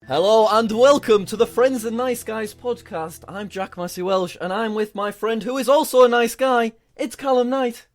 Hello and welcome to the Friends and Nice Guys podcast. I'm Jack Massey Welsh and I'm with my friend who is also a nice guy. It's Callum Knight.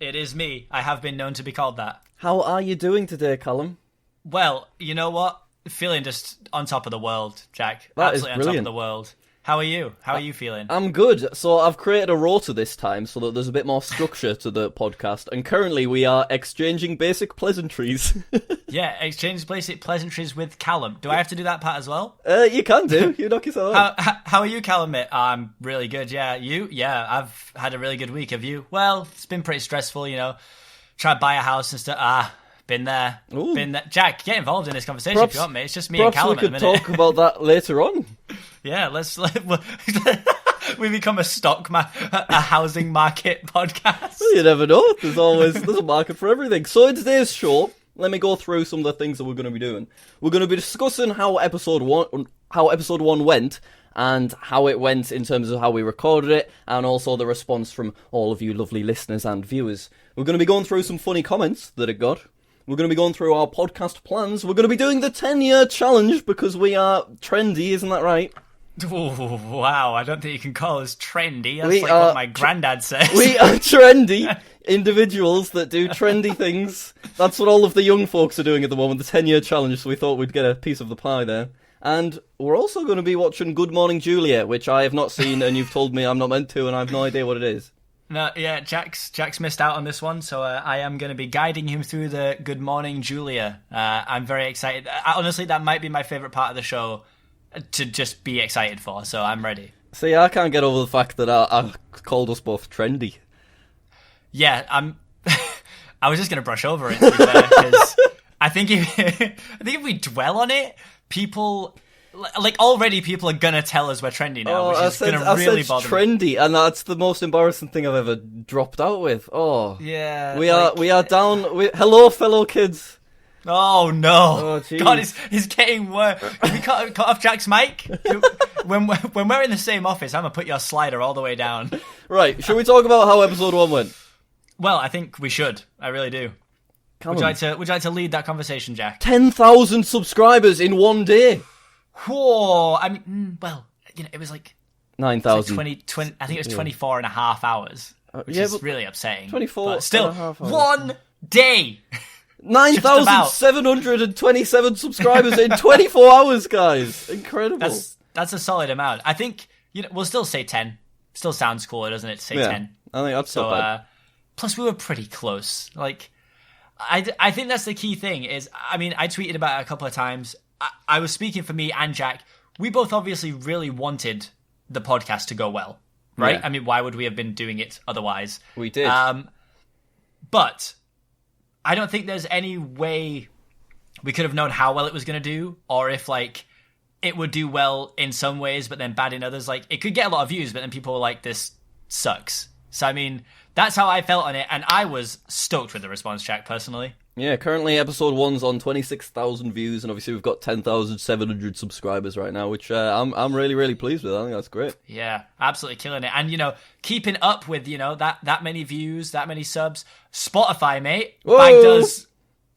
It is me. I have been known to be called that. How are you doing today, Callum? Well, you know what? Feeling just on top of the world, Jack. That Absolutely is on top brilliant. of the world. How are you? How are you feeling? I'm good. So I've created a rota this time so that there's a bit more structure to the podcast. And currently we are exchanging basic pleasantries. Yeah, exchange basic pleasantries with Callum. Do I have to do that part as well? You can do. You knock yourself out. How are you, Callum, mate? I'm really good, yeah. You? Yeah, I've had a really good week. Have you? Well, it's been pretty stressful, you know. Tried to buy a house and stuff. Been there. Ooh. Been there. Jack, get involved in this conversation if you want, mate. It's just me and Callum Perhaps we at could the minute. talk about that later on. Yeah, we become a housing market podcast. You never know. There's a market for everything. So in today's show, let me go through some of the things that we're going to be doing. We're going to be discussing how episode one went, and how it went in terms of how we recorded it, and also the response from all of you lovely listeners and viewers. We're going to be going through some funny comments that it got. We're going to be going through our podcast plans. We're going to be doing the 10-year challenge because we are trendy, isn't that right? Oh, wow, I don't think you can call us trendy. That's what my granddad says. We are trendy individuals that do trendy things. That's what all of the young folks are doing at the moment, the 10-year challenge, so we thought we'd get a piece of the pie there. And we're also going to be watching Good Morning Julia, which I have not seen, and you've told me I'm not meant to, and I have no idea what it is. No, yeah, Jack's missed out on this one, so I am going to be guiding him through the Good Morning Julia. I'm very excited. Honestly, that might be my favourite part of the show to just be excited for, so I'm ready. See, I can't get over the fact that I called us both trendy. Yeah, I was just going to brush over it, to be fair, because I think if we dwell on it, people are gonna tell us we're trendy now, which is gonna really bother me. Trendy, and that's the most embarrassing thing I've ever dropped out with. Oh, yeah, we are down. Hello, fellow kids. Oh no! Oh, God, it's getting worse. Can we cut off Jack's mic? When we're in the same office, I'm gonna put your slider all the way down. Right, should we talk about how episode 1 went? Well, I think we should. I really do. Would you like to lead that conversation, Jack? 10,000 subscribers in one day. Whoa! I mean, well, you know, it was like 9,000. Like 20, I think it was 24 and a half hours, which is really upsetting. 24 but still, and a half hours. One day. 9,727 subscribers in 24 hours, guys. Incredible. That's a solid amount. I think, you know, we'll still say 10. Still sounds cooler, doesn't it, to say 10? I think that's so bad. Plus, we were pretty close. Like, I think that's the key thing is, I mean, I tweeted about it a couple of times. I was speaking for me and Jack. We both obviously really wanted the podcast to go well, right? Yeah. I mean, why would we have been doing it otherwise? We did. But I don't think there's any way we could have known how well it was going to do, or if, like, it would do well in some ways, but then bad in others. Like, it could get a lot of views, but then people were like, this sucks. So, I mean, that's how I felt on it, and I was stoked with the response, Jack, personally. Yeah, currently episode 1's on 26,000 views, and obviously we've got 10,700 subscribers right now, which I'm really, really pleased with. I think that's great. Yeah, absolutely killing it. And, you know, keeping up with, you know, that many views, that many subs. Spotify, mate, bagged us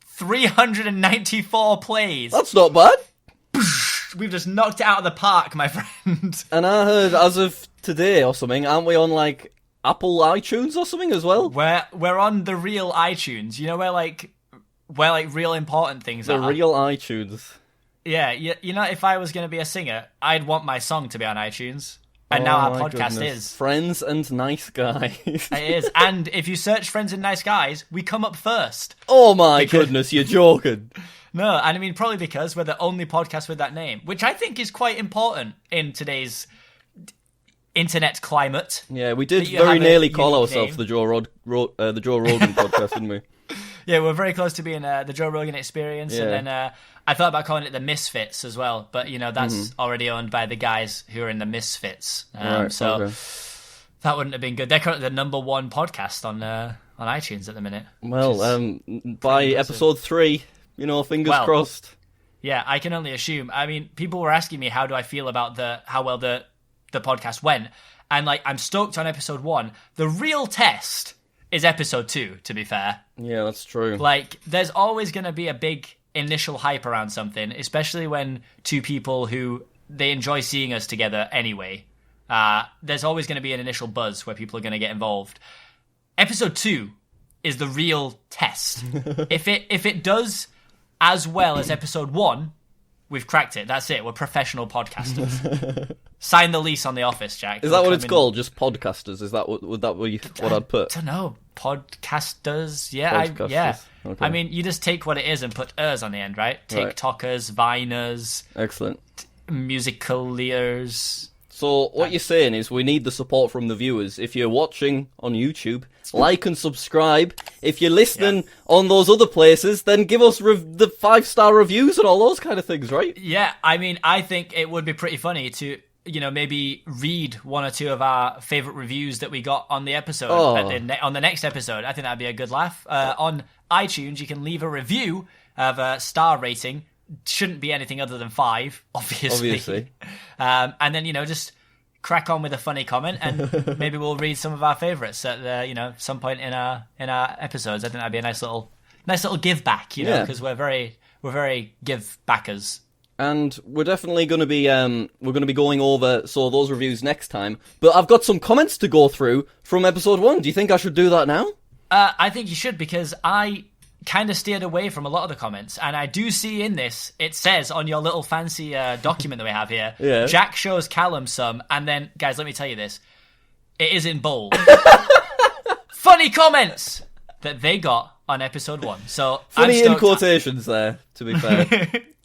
394 plays. That's not bad. We've just knocked it out of the park, my friend. And I heard, as of today or something, aren't we on, like, Apple iTunes or something as well? We're on the real iTunes. You know where real important things are. The real iTunes. Yeah, you know, if I was going to be a singer, I'd want my song to be on iTunes. And now our podcast is. Friends and Nice Guys. It is. And if you search Friends and Nice Guys, we come up first. Oh my goodness, you're joking. No, and I mean, probably because we're the only podcast with that name, which I think is quite important in today's internet climate. Yeah, we did very nearly call ourselves the Joe Rogan podcast, didn't we? Yeah, we're very close to being the Joe Rogan Experience, yeah. And then I thought about calling it the Misfits as well, but you know that's already owned by the guys who are in the Misfits, so that wouldn't have been good. They're currently the number 1 podcast on iTunes at the minute. Well, by episode 3, you know, fingers crossed. Yeah, I can only assume. I mean, people were asking me how do I feel about how well the podcast went, and like I'm stoked on episode 1. The real test is episode 2, to be fair. Yeah, that's true. Like, there's always going to be a big initial hype around something, especially when two people who they enjoy seeing us together anyway, there's always going to be an initial buzz where people are going to get involved. Episode 2 is the real test. If it does as well as episode 1, we've cracked it. That's it. We're professional podcasters. Sign the lease on The Office, Jack. Is that what it's called? Just podcasters? Is that what I'd put? I don't know. Podcasters? Yeah. Podcasters. Yeah. Okay. I mean, you just take what it is and put "ers" on the end, right? TikTokers, Viners, Excellent. Musicaliers. So what you're saying is we need the support from the viewers. If you're watching on YouTube, like and subscribe. If you're listening on those other places, then give us the 5-star reviews and all those kind of things, right? Yeah, I mean, I think it would be pretty funny to, maybe read one or two of our favourite reviews that we got on the episode, on the next episode. I think that'd be a good laugh. On iTunes, you can leave a review of a star rating. Shouldn't be anything other than 5, obviously. And then, just crack on with a funny comment, and maybe we'll read some of our favourites at some point in our episodes. I think that'd be a nice little give back, because we're very give backers. And we're definitely going to be going over those reviews next time. But I've got some comments to go through from episode 1. Do you think I should do that now? I think you should, because I kind of steered away from a lot of the comments, and I do see in this, it says on your little fancy document that we have here, Jack shows Callum some, and then, guys, let me tell you this, it is in bold. Funny comments that they got on episode 1. So funny in quotations there, to be fair.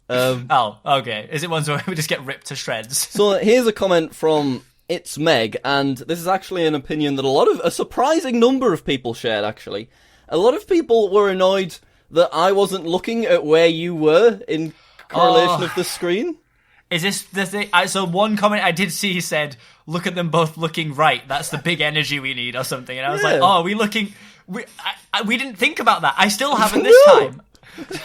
Oh, okay. Is it ones where we just get ripped to shreds? So here's a comment from It's Meg, and this is actually an opinion that a surprising number of people shared, actually. A lot of people were annoyed that I wasn't looking at where you were in correlation of the screen. Is this the thing? So one comment I did see said, "Look at them both looking right. That's the big energy we need," or something. And I was like, "Oh, are we looking? We didn't think about that. I still haven't this time.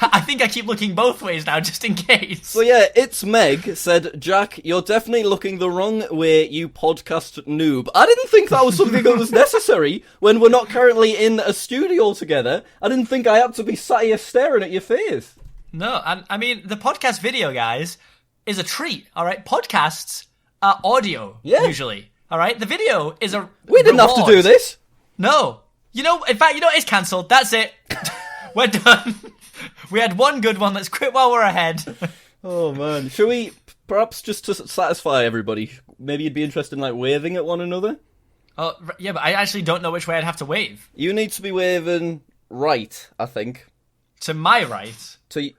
I think I keep looking both ways now, just in case." So yeah, It's Meg said, "Jack, you're definitely looking the wrong way, you podcast noob." I didn't think that was something that was necessary when we're not currently in a studio together. I didn't think I had to be sat here staring at your face. No, and I mean, the podcast video, guys, is a treat, all right? Podcasts are audio, usually, all right? The video is a We didn't have to do this. No. In fact, it's cancelled. That's it. We're done. We had one good one. Let's quit while we're ahead. Oh, man. Shall we, perhaps just to satisfy everybody, maybe you'd be interested in, waving at one another? Oh, yeah, but I actually don't know which way I'd have to wave. You need to be waving right, I think. To my right? To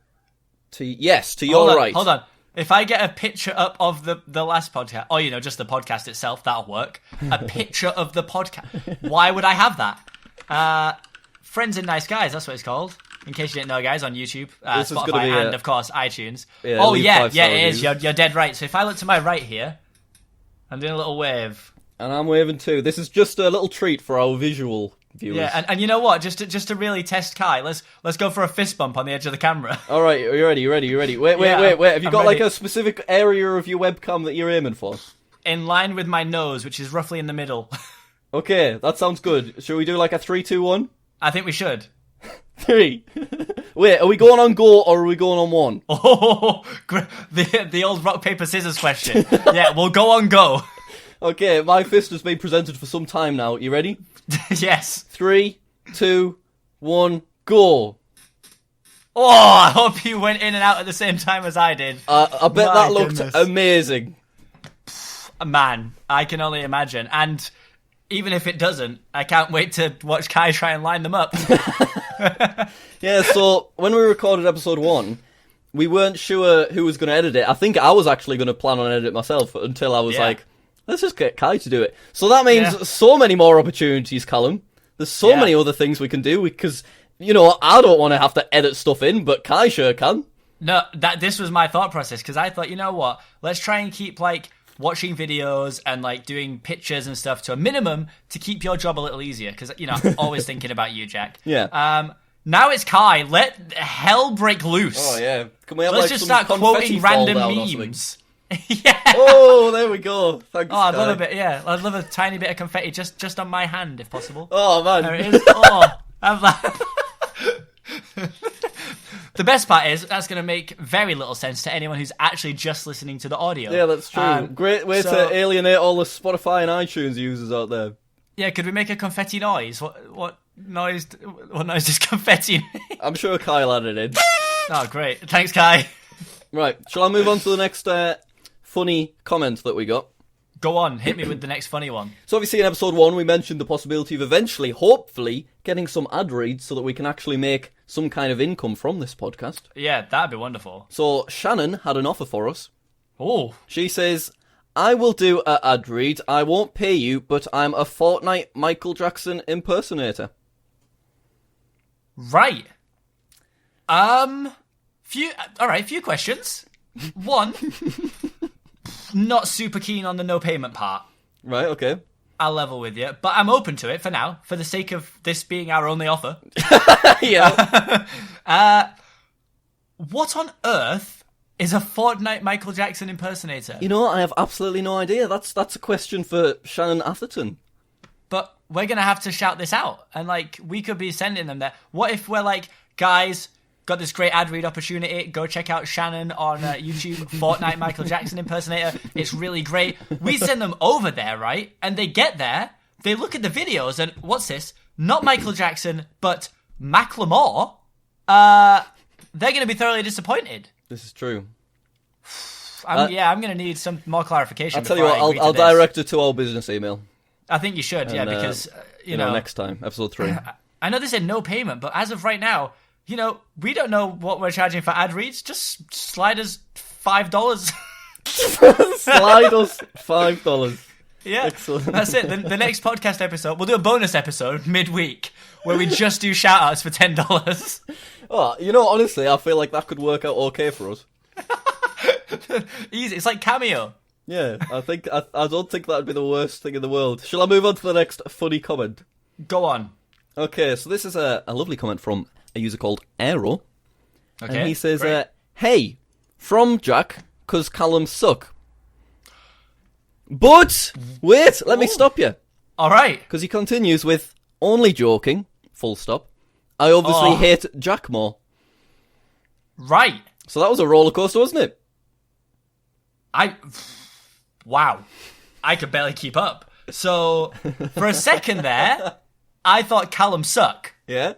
your right. Hold on. If I get a picture up of the last podcast, or, just the podcast itself, that'll work. A picture of the podcast. Why would I have that? Friends and Nice Guys, that's what it's called. In case you didn't know, guys, on YouTube, Spotify, and, of course, iTunes. Yeah, it is. You're dead right. So if I look to my right here, I'm doing a little wave. And I'm waving too. This is just a little treat for our visual viewers. Yeah, and you know what? Just to really test Kai, let's go for a fist bump on the edge of the camera. All right, are you ready? Wait. Have you got a specific area of your webcam that you're aiming for? In line with my nose, which is roughly in the middle. Okay, that sounds good. Shall we do a 3, 2, 1? I think we should. 3. Wait, are we going on go or are we going on 1? Oh, the old rock, paper, scissors question. Yeah, we'll go on go. Okay, my fist has been presented for some time now. You ready? Yes. 3, 2, 1, go. Oh, I hope you went in and out at the same time as I did. I bet that looked amazing. Man, I can only imagine. And even if it doesn't, I can't wait to watch Kai try and line them up. Yeah, so when we recorded episode 1, we weren't sure who was going to edit it. I think I was actually going to plan on edit it myself until I was like, let's just get Kai to do it. So that means so many more opportunities, Callum. There's so many other things we can do because, I don't want to have to edit stuff in, but Kai sure can. No, this was my thought process because I thought, you know what? Let's try and keep, watching videos and doing pictures and stuff to a minimum to keep your job a little easier because I'm always thinking about you, Jack. Yeah. Now it's Kai. Let hell break loose. Oh yeah. Can we have Let's just start quoting random memes. Yeah. Oh, there we go. Thanks. Oh, I'd love a bit. Yeah, I'd love a tiny bit of confetti just on my hand if possible. Oh man. There it is. Oh, I'm like. The best part is that's going to make very little sense to anyone who's actually just listening to the audio. Yeah, that's true. Great way to alienate all the Spotify and iTunes users out there. Yeah, could we make a confetti noise? What noise does confetti make? I'm sure Kyle added it in. Oh, great. Thanks, Kai. Right, shall I move on to the next funny comment that we got? Go on, hit me with the next funny one. So obviously in episode 1 we mentioned the possibility of eventually, hopefully, getting some ad reads so that we can actually make some kind of income from this podcast. Yeah, that'd be wonderful. So Shannon had an offer for us. Oh. She says, I will do an ad read, I won't pay you, but I'm a Fortnite Michael Jackson impersonator. Right. Few questions. One, not super keen on the no payment part. Right, okay. I'll level with you, but I'm open to it for now, for the sake of this being our only offer. Yeah. What on earth is a Fortnite Michael Jackson impersonator? You know, I have absolutely no idea. That's a question for Shannon Atherton. But we're going to have to shout this out, and we could be sending them there. What if we're like, guys, got this great ad read opportunity, go check out Shannon on YouTube, Fortnite Michael Jackson impersonator, it's really great. We send them over there, right? And they get there, they look at the videos, and what's this? Not Michael Jackson, but Macklemore. They're going to be thoroughly disappointed. This is true. I'm going to need some more clarification. I'll tell you what, I'll direct it to our business email. I think you should, yeah, because, you know... next time, episode 3. I know they said no payment, but as of right now, you know, we don't know what we're charging for ad reads. Just slide us $5. Slide us $5. Yeah, excellent. That's it. The next podcast episode, we'll do a bonus episode midweek where we just do shout-outs for $10. Oh, you know, honestly, I feel like that could work out okay for us. Easy. It's like Cameo. Yeah, I don't think that'd be the worst thing in the world. Shall I move on to the next funny comment? Go on. Okay, so this is a lovely comment from a user called Aero. Okay, and he says, hey, from Jack, 'cause Callum suck. But, wait, let me stop you. All right. Because he continues with, only joking, full stop. I obviously hate Jack more. Right. So that was a roller coaster, wasn't it? Wow. I could barely keep up. So, for a second there, I thought Callum suck. Yeah.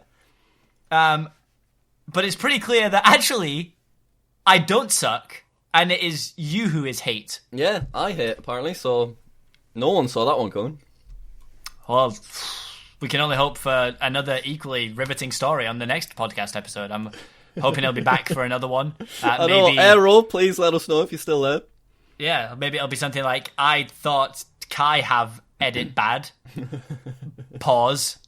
But it's pretty clear that actually, I don't suck, and it is you who is hate. Yeah, I hate, apparently, so no one saw that one coming. Well, we can only hope for another equally riveting story on the next podcast episode. I'm hoping he'll be back for another one. I know, Aero, please let us know if you're still there. Yeah, maybe it'll be something like, I thought Kai have edit bad. Pause.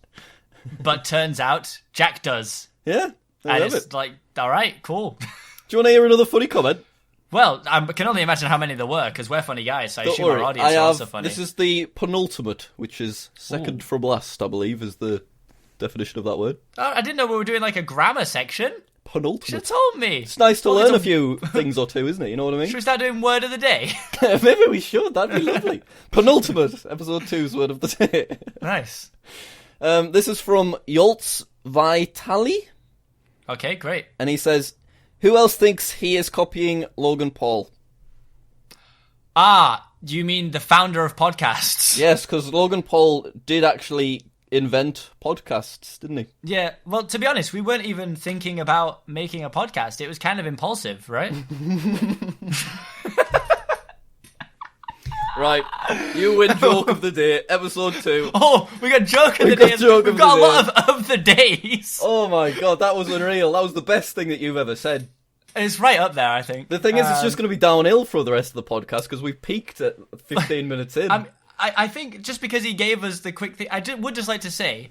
But turns out Jack does. Yeah, and it's like, all right, cool. Do you want to hear another funny comment? Well, I can only imagine how many there were, because we're funny guys, so I assume our audience are also funny. This is the penultimate, which is second from last, I believe, is the definition of that word. Oh, I didn't know we were doing a grammar section. Penultimate. You should have told me. It's nice to learn a few things or two, isn't it? You know what I mean? Should we start doing word of the day? Maybe we should. That'd be lovely. Penultimate, episode 2's word of the day. Nice. This is from Yoltz Vitali. Okay, great. And he says, who else thinks he is copying Logan Paul? You mean the founder of podcasts? Yes, because Logan Paul did actually invent podcasts, didn't he? Yeah, well, to be honest, we weren't even thinking about making a podcast. It was kind of impulsive, right? Right, you win joke of the day, episode 2. Oh, we got joke of the day. We've got a lot of the days. Oh my god, that was unreal. That was the best thing that you've ever said. It's right up there, I think. The thing is, it's just going to be downhill for the rest of the podcast because we've peaked at 15 minutes in. I think just because he gave us the quick thing, would just like to say,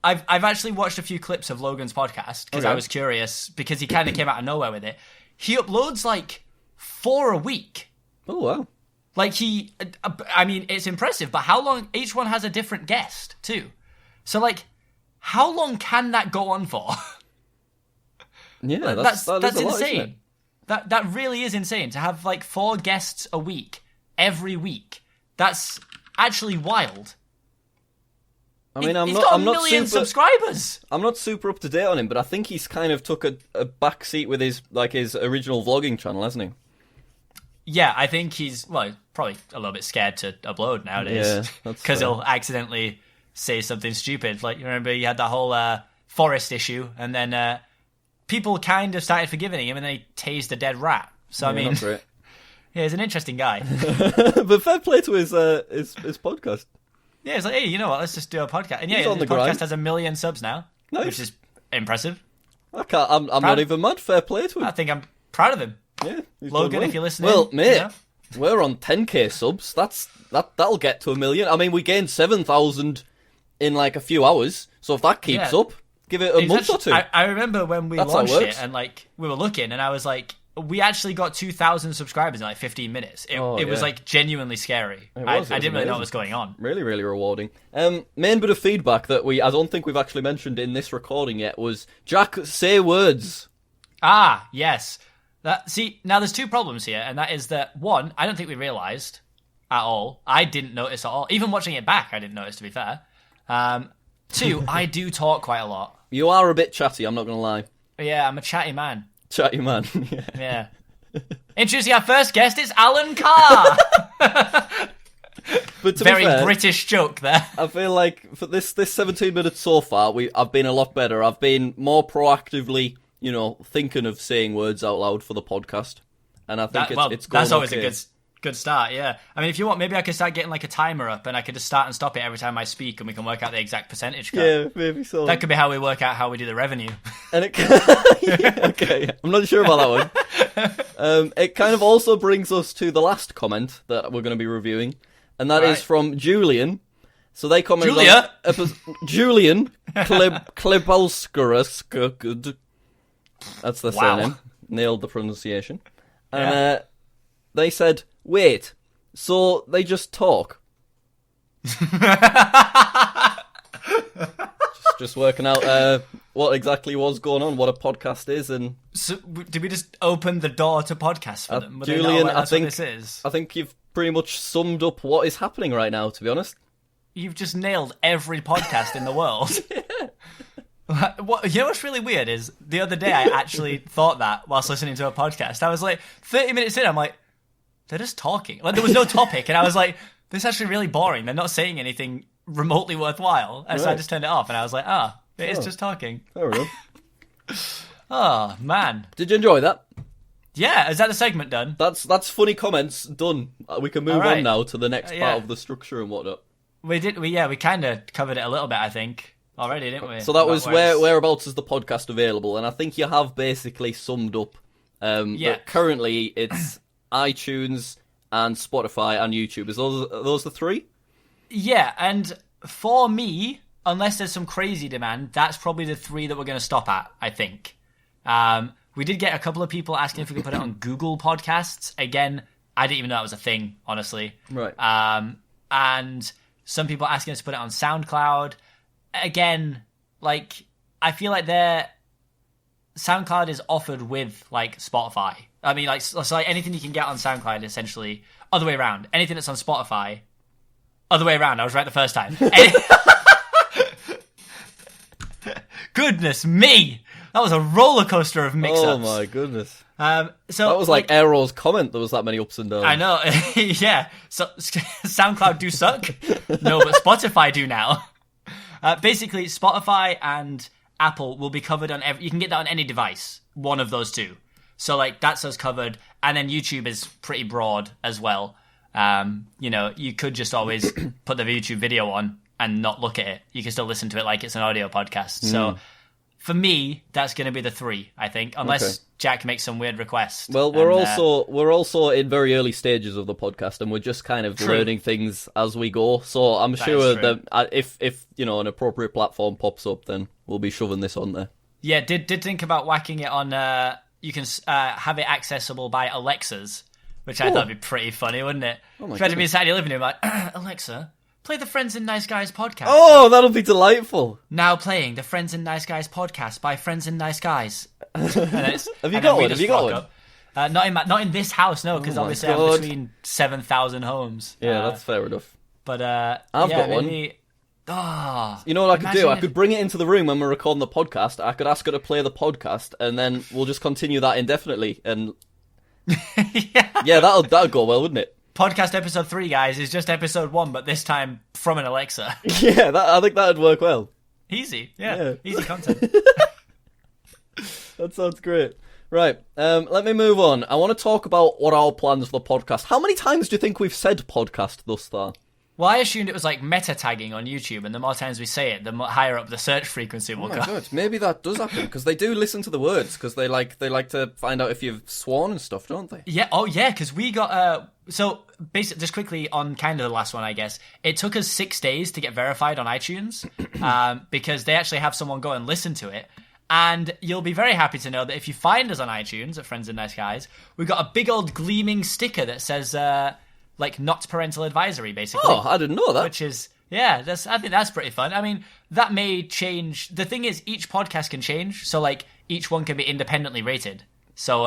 I've actually watched a few clips of Logan's podcast because I was curious because he kind of came out of nowhere with it. He uploads 4 a week. Oh wow! It's impressive, but how long? Each one has a different guest too. So how long can that go on for? Yeah, that's lot, insane. That really is insane to have 4 guests a week every week. That's actually wild. I mean, He's got a million subscribers. I'm not super up to date on him, but I think he's kind of took a back seat with his original vlogging channel, hasn't he? Yeah, I think he's probably a little bit scared to upload nowadays because he'll accidentally say something stupid. Like, you remember you had that whole forest issue, and then people kind of started forgiving him, and then he tased a dead rat. So I mean, not great. Yeah, he's an interesting guy. But fair play to his podcast. Yeah, it's like, hey, you know what? Let's just do a podcast. And yeah, He's on his the podcast grind. has 1 million subs now, Nice. which is impressive. I'm not even mad. Fair play to him. I think I'm proud of him. Yeah, he's Logan, done well. if you're listening. Well, mate, you know? we're on 10k subs. That'll get to 1 million. I mean, we gained 7,000 in like a few hours. So if that keeps up, give it a month or two. I remember when we That's how it launched works. it, and like we were looking, and I was like, we actually got 2,000 subscribers in like 15 minutes. It was like genuinely scary. I didn't really know what was going on. Really, really rewarding. Main bit of feedback that I don't think we've actually mentioned in this recording yet was, Jack, say words. Ah, yes. See, now there's two problems here, and that is that, one, I don't think we realised at all. I didn't notice at all. Even watching it back, I didn't notice, to be fair. Two, I do talk quite a lot. You are a bit chatty, I'm not going to lie. Yeah, I'm a chatty man. Chatty man. Yeah. Introducing our first guest, it's Alan Carr. But to Very be fair, British joke there. I feel like for this 17 minutes so far, I've been a lot better. I've been more proactively, thinking of saying words out loud for the podcast, and I think it's going that's always okay. a good start. Yeah, I mean, if you want, maybe I could start getting like a timer up, and I could just start and stop it every time I speak, and we can work out the exact percentage cut. Yeah, maybe so. That could be how we work out how we do the revenue. And okay, I'm not sure about that one. It kind of also brings us to the last comment that we're going to be reviewing, and that is from Julian. So they commented on Julian Klebalskarus. That's the surname. Nailed the pronunciation. And they said, wait, so they just talk? just working out what exactly was going on, what a podcast is, and... So, did we just open the door to podcasts for them? Julian, I think what this is? I think you've pretty much summed up what is happening right now, to be honest. You've just nailed every podcast in the world. What, you know what's really weird is, the other day I actually thought that whilst listening to a podcast. I was like, 30 minutes in, I'm like, they're just talking. Like, there was no topic, and I was like, this is actually really boring. They're not saying anything remotely worthwhile. And so I just turned it off, and I was like, it is just talking. Fair enough. Oh, man. Did you enjoy that? Yeah, is that the segment done? That's funny comments done. We can move on now to the next part of the structure and whatnot. We kind of covered it a little bit, I think, already, didn't we? So that was whereabouts is the podcast available, and I think you have basically summed up. That currently it's iTunes and Spotify and YouTube. Are those the three? Yeah, and for me, unless there's some crazy demand, that's probably the three that we're going to stop at, I think. We did get a couple of people asking if we could put it on Google Podcasts. Again, I didn't even know that was a thing, honestly. Right. And some people asking us to put it on SoundCloud. Again, like, I feel like SoundCloud is offered with, like, Spotify. I mean, like, so like anything you can get on SoundCloud, essentially, other way around. Anything that's on Spotify, other way around. I was right the first time. Goodness me! That was a roller coaster of mix-ups. Oh my goodness. So that was like Aero's comment. There was that many ups and downs. I know. Yeah. So SoundCloud do suck. No, but Spotify do now. Basically, Spotify and Apple will be covered on you can get that on any device. One of those two. So like that's us covered. And then YouTube is pretty broad as well. You could just always put the YouTube video on and not look at it. You can still listen to it like it's an audio podcast. So for me, that's going to be the three, I think, unless Jack makes some weird request. Well, we're also in very early stages of the podcast, and we're just kind of learning things as we go. So I'm sure that if an appropriate platform pops up, then we'll be shoving this on there. Yeah, did think about whacking it on. You can have it accessible by Alexas, which I thought would be pretty funny, wouldn't it? Oh my God! Me inside your living room, like Alexa, play the Friends and Nice Guys podcast. Oh, that'll be delightful. Now playing the Friends and Nice Guys podcast by Friends and Nice Guys. Have you got one? Not in this house, no, because obviously I'm between 7,000 homes. Yeah, that's fair enough. But I've got one. You know what I could do? I if- could bring it into the room when we're recording the podcast. I could ask her to play the podcast, and then we'll just continue that indefinitely. And yeah, that'll go well, wouldn't it? Podcast episode 3, guys, is just episode 1, but this time from an Alexa. Yeah, I think that'd work well. Easy, yeah. Easy content. That sounds great. Right, let me move on. I want to talk about what our plans for the podcast. How many times do you think we've said podcast thus far? Well, I assumed it was like meta tagging on YouTube, and the more times we say it, the more higher up the search frequency will go. Good. Maybe that does happen because they do listen to the words because they like to find out if you've sworn and stuff, don't they? Yeah. Oh, yeah. Because we got so basically, just quickly on kind of the last one, I guess it took us 6 days to get verified on iTunes because they actually have someone go and listen to it. And you'll be very happy to know that if you find us on iTunes at Friends and Nice Guys, we've got a big old gleaming sticker that says like not parental advisory, basically. Oh, I didn't know that. Which is, yeah, I think that's pretty fun. I mean, that may change. The thing is, each podcast can change. So, like, each one can be independently rated. So,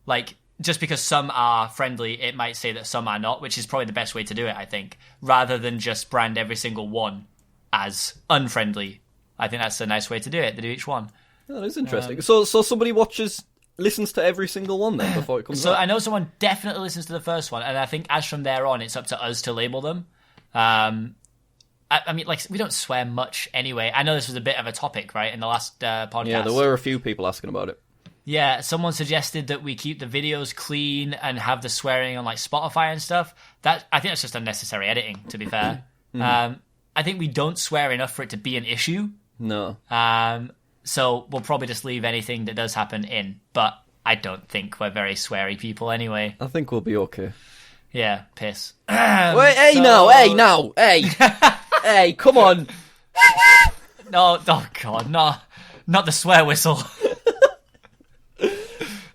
like, just because some are friendly, it might say that some are not, which is probably the best way to do it, I think, rather than just brand every single one as unfriendly. I think that's a nice way to do it, to do each one. Oh, that is interesting. So somebody listens to every single one then before it comes out? So I know someone definitely listens to the first one, and I think as from there on, it's up to us to label them. I mean, like, we don't swear much anyway. I know this was a bit of a topic, right, in the last podcast. Yeah, there were a few people asking about it. Yeah, someone suggested that we keep the videos clean and have the swearing on, like, Spotify and stuff. I think that's just unnecessary editing, to be fair. I think we don't swear enough for it to be an issue. No. So we'll probably just leave anything that does happen in, but I don't think we're very sweary people anyway. I think we'll be okay. Yeah, piss. Wait, hey, hey, come on. No, oh god, no, not the swear whistle.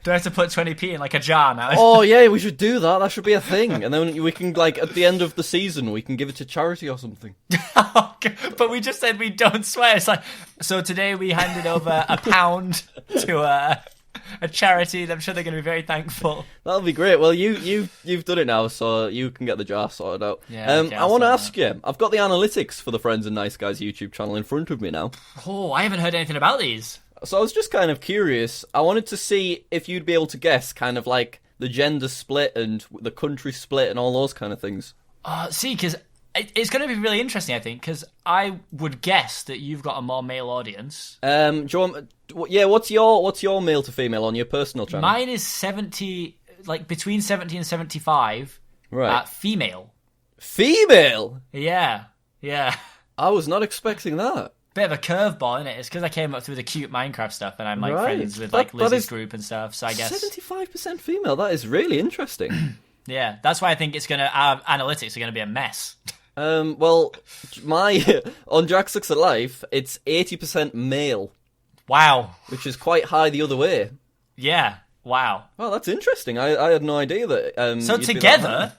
Do I have to put 20p in like a jar now? Oh yeah, we should do that. That should be a thing, and then we can, like, at the end of the season, we can give it to charity or something. But we just said we don't swear. It's like, so today we handed over £1 to a charity. I'm sure they're going to be very thankful. That'll be great. Well, you've done it now, so you can get the jar sorted out. Yeah, okay, I want to ask you. I've got the analytics for the Friends and Nice Guys YouTube channel in front of me now. Oh, I haven't heard anything about these. So I was just kind of curious. I wanted to see if you'd be able to guess kind of like the gender split and the country split and all those kind of things. See, because it's going to be really interesting, I think, because I would guess that you've got a more male audience. Do you want, yeah, what's your male to female on your personal channel? Mine is 70, like between 70 and 75. Right. Female. Female? Yeah. I was not expecting that. Bit of a curveball, isn't it? It's because I came up through the cute Minecraft stuff, and I'm like Right. friends with like That Lizzie's is group and stuff. So I guess 75% female. That is really interesting. yeah, that's why I think our analytics are gonna be a mess. Well, my on Jack's Looks at Life, it's 80% male, Wow. which is quite high the other way. Yeah. Wow. Oh, that's interesting. I had no idea that. So you'd be that together, high.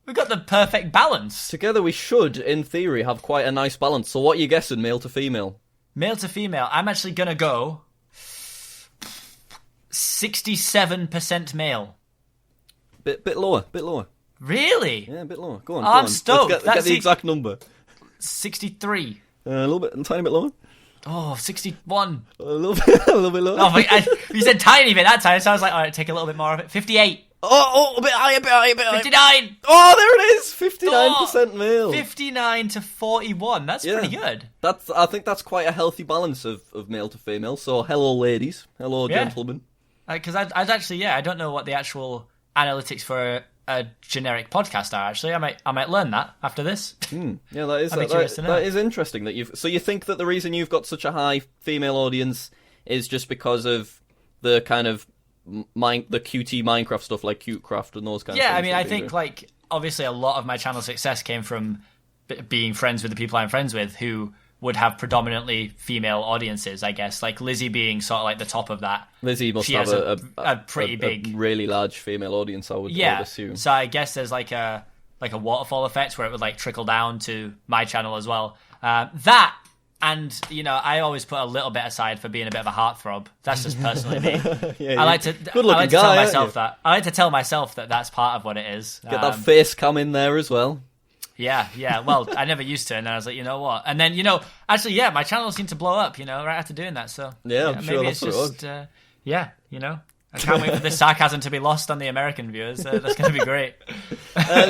we've got the perfect balance. Together we should, in theory, have quite a nice balance. So what are you guessing, male to female? Male to female. I'm actually gonna go 67% male. Bit lower. Really? Yeah, a bit lower. Go on. I'm stoked. Let's get the exact number. 63. A little bit, a tiny bit lower. Oh, 61. A little bit lower. Oh, you said tiny bit that time, so I was like, all right, take a little bit more of it. 58. Oh, a bit higher. 59. Oh, there it is. 59% male. 59 to 41. That's Yeah. pretty good. I think that's quite a healthy balance of male to female. So, hello, ladies. Hello, Yeah. gentlemen. Because I'd actually, I don't know what the actual analytics for a generic podcast are. Actually, I might learn that after this. Yeah, that is I'd be curious to know. that is interesting that you've. So you think that the reason you've got such a high female audience is just because of the kind of the QT Minecraft stuff, like CuteCraft and those kind of things? Yeah, I mean, I that think do? like obviously a lot of my channel success came from being friends with the people I'm friends with who would have predominantly female audiences, I guess. Like Lizzie being sort of like the top of that. Lizzie must She have has a pretty big, really large female audience. I would assume. So I guess there's like a waterfall effect where it would like trickle down to my channel as well. That, and I always put a little bit aside for being a bit of a heartthrob. That's just personally me. Yeah, I like to good-looking tell guy, myself that. I like to tell myself that that's part of what it is. Get that face cam in there as well. Yeah. Well, I never used to, and then I was like, you know what? And then, actually, my channel seemed to blow up, right after doing that. So I'm sure maybe that's it's what just, it was. I can't wait for this sarcasm to be lost on the American viewers. That's going to be great.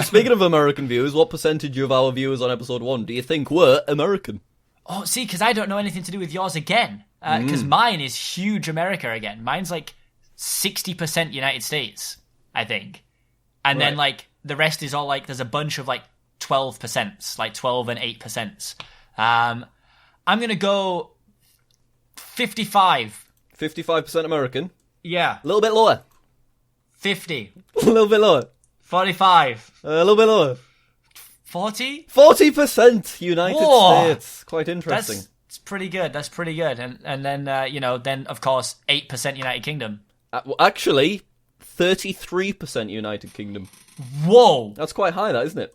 Speaking of American viewers, what percentage of our viewers on episode 1 do you think were American? Oh, see, because I don't know anything to do with yours again. Because mine is huge America again. Mine's like 60% United States, I think. And then like the rest is all like, there's a bunch of like 12%, like 12 and 8%. I'm going to go 55. 55% American? Yeah. A little bit lower. 50. A little bit lower. 45. A little bit lower. 40? 40% United Whoa. States. Quite interesting. That's pretty good. That's pretty good. And then, then, of course, 8% United Kingdom. Actually, 33% United Kingdom. Whoa. That's quite high, that, isn't it?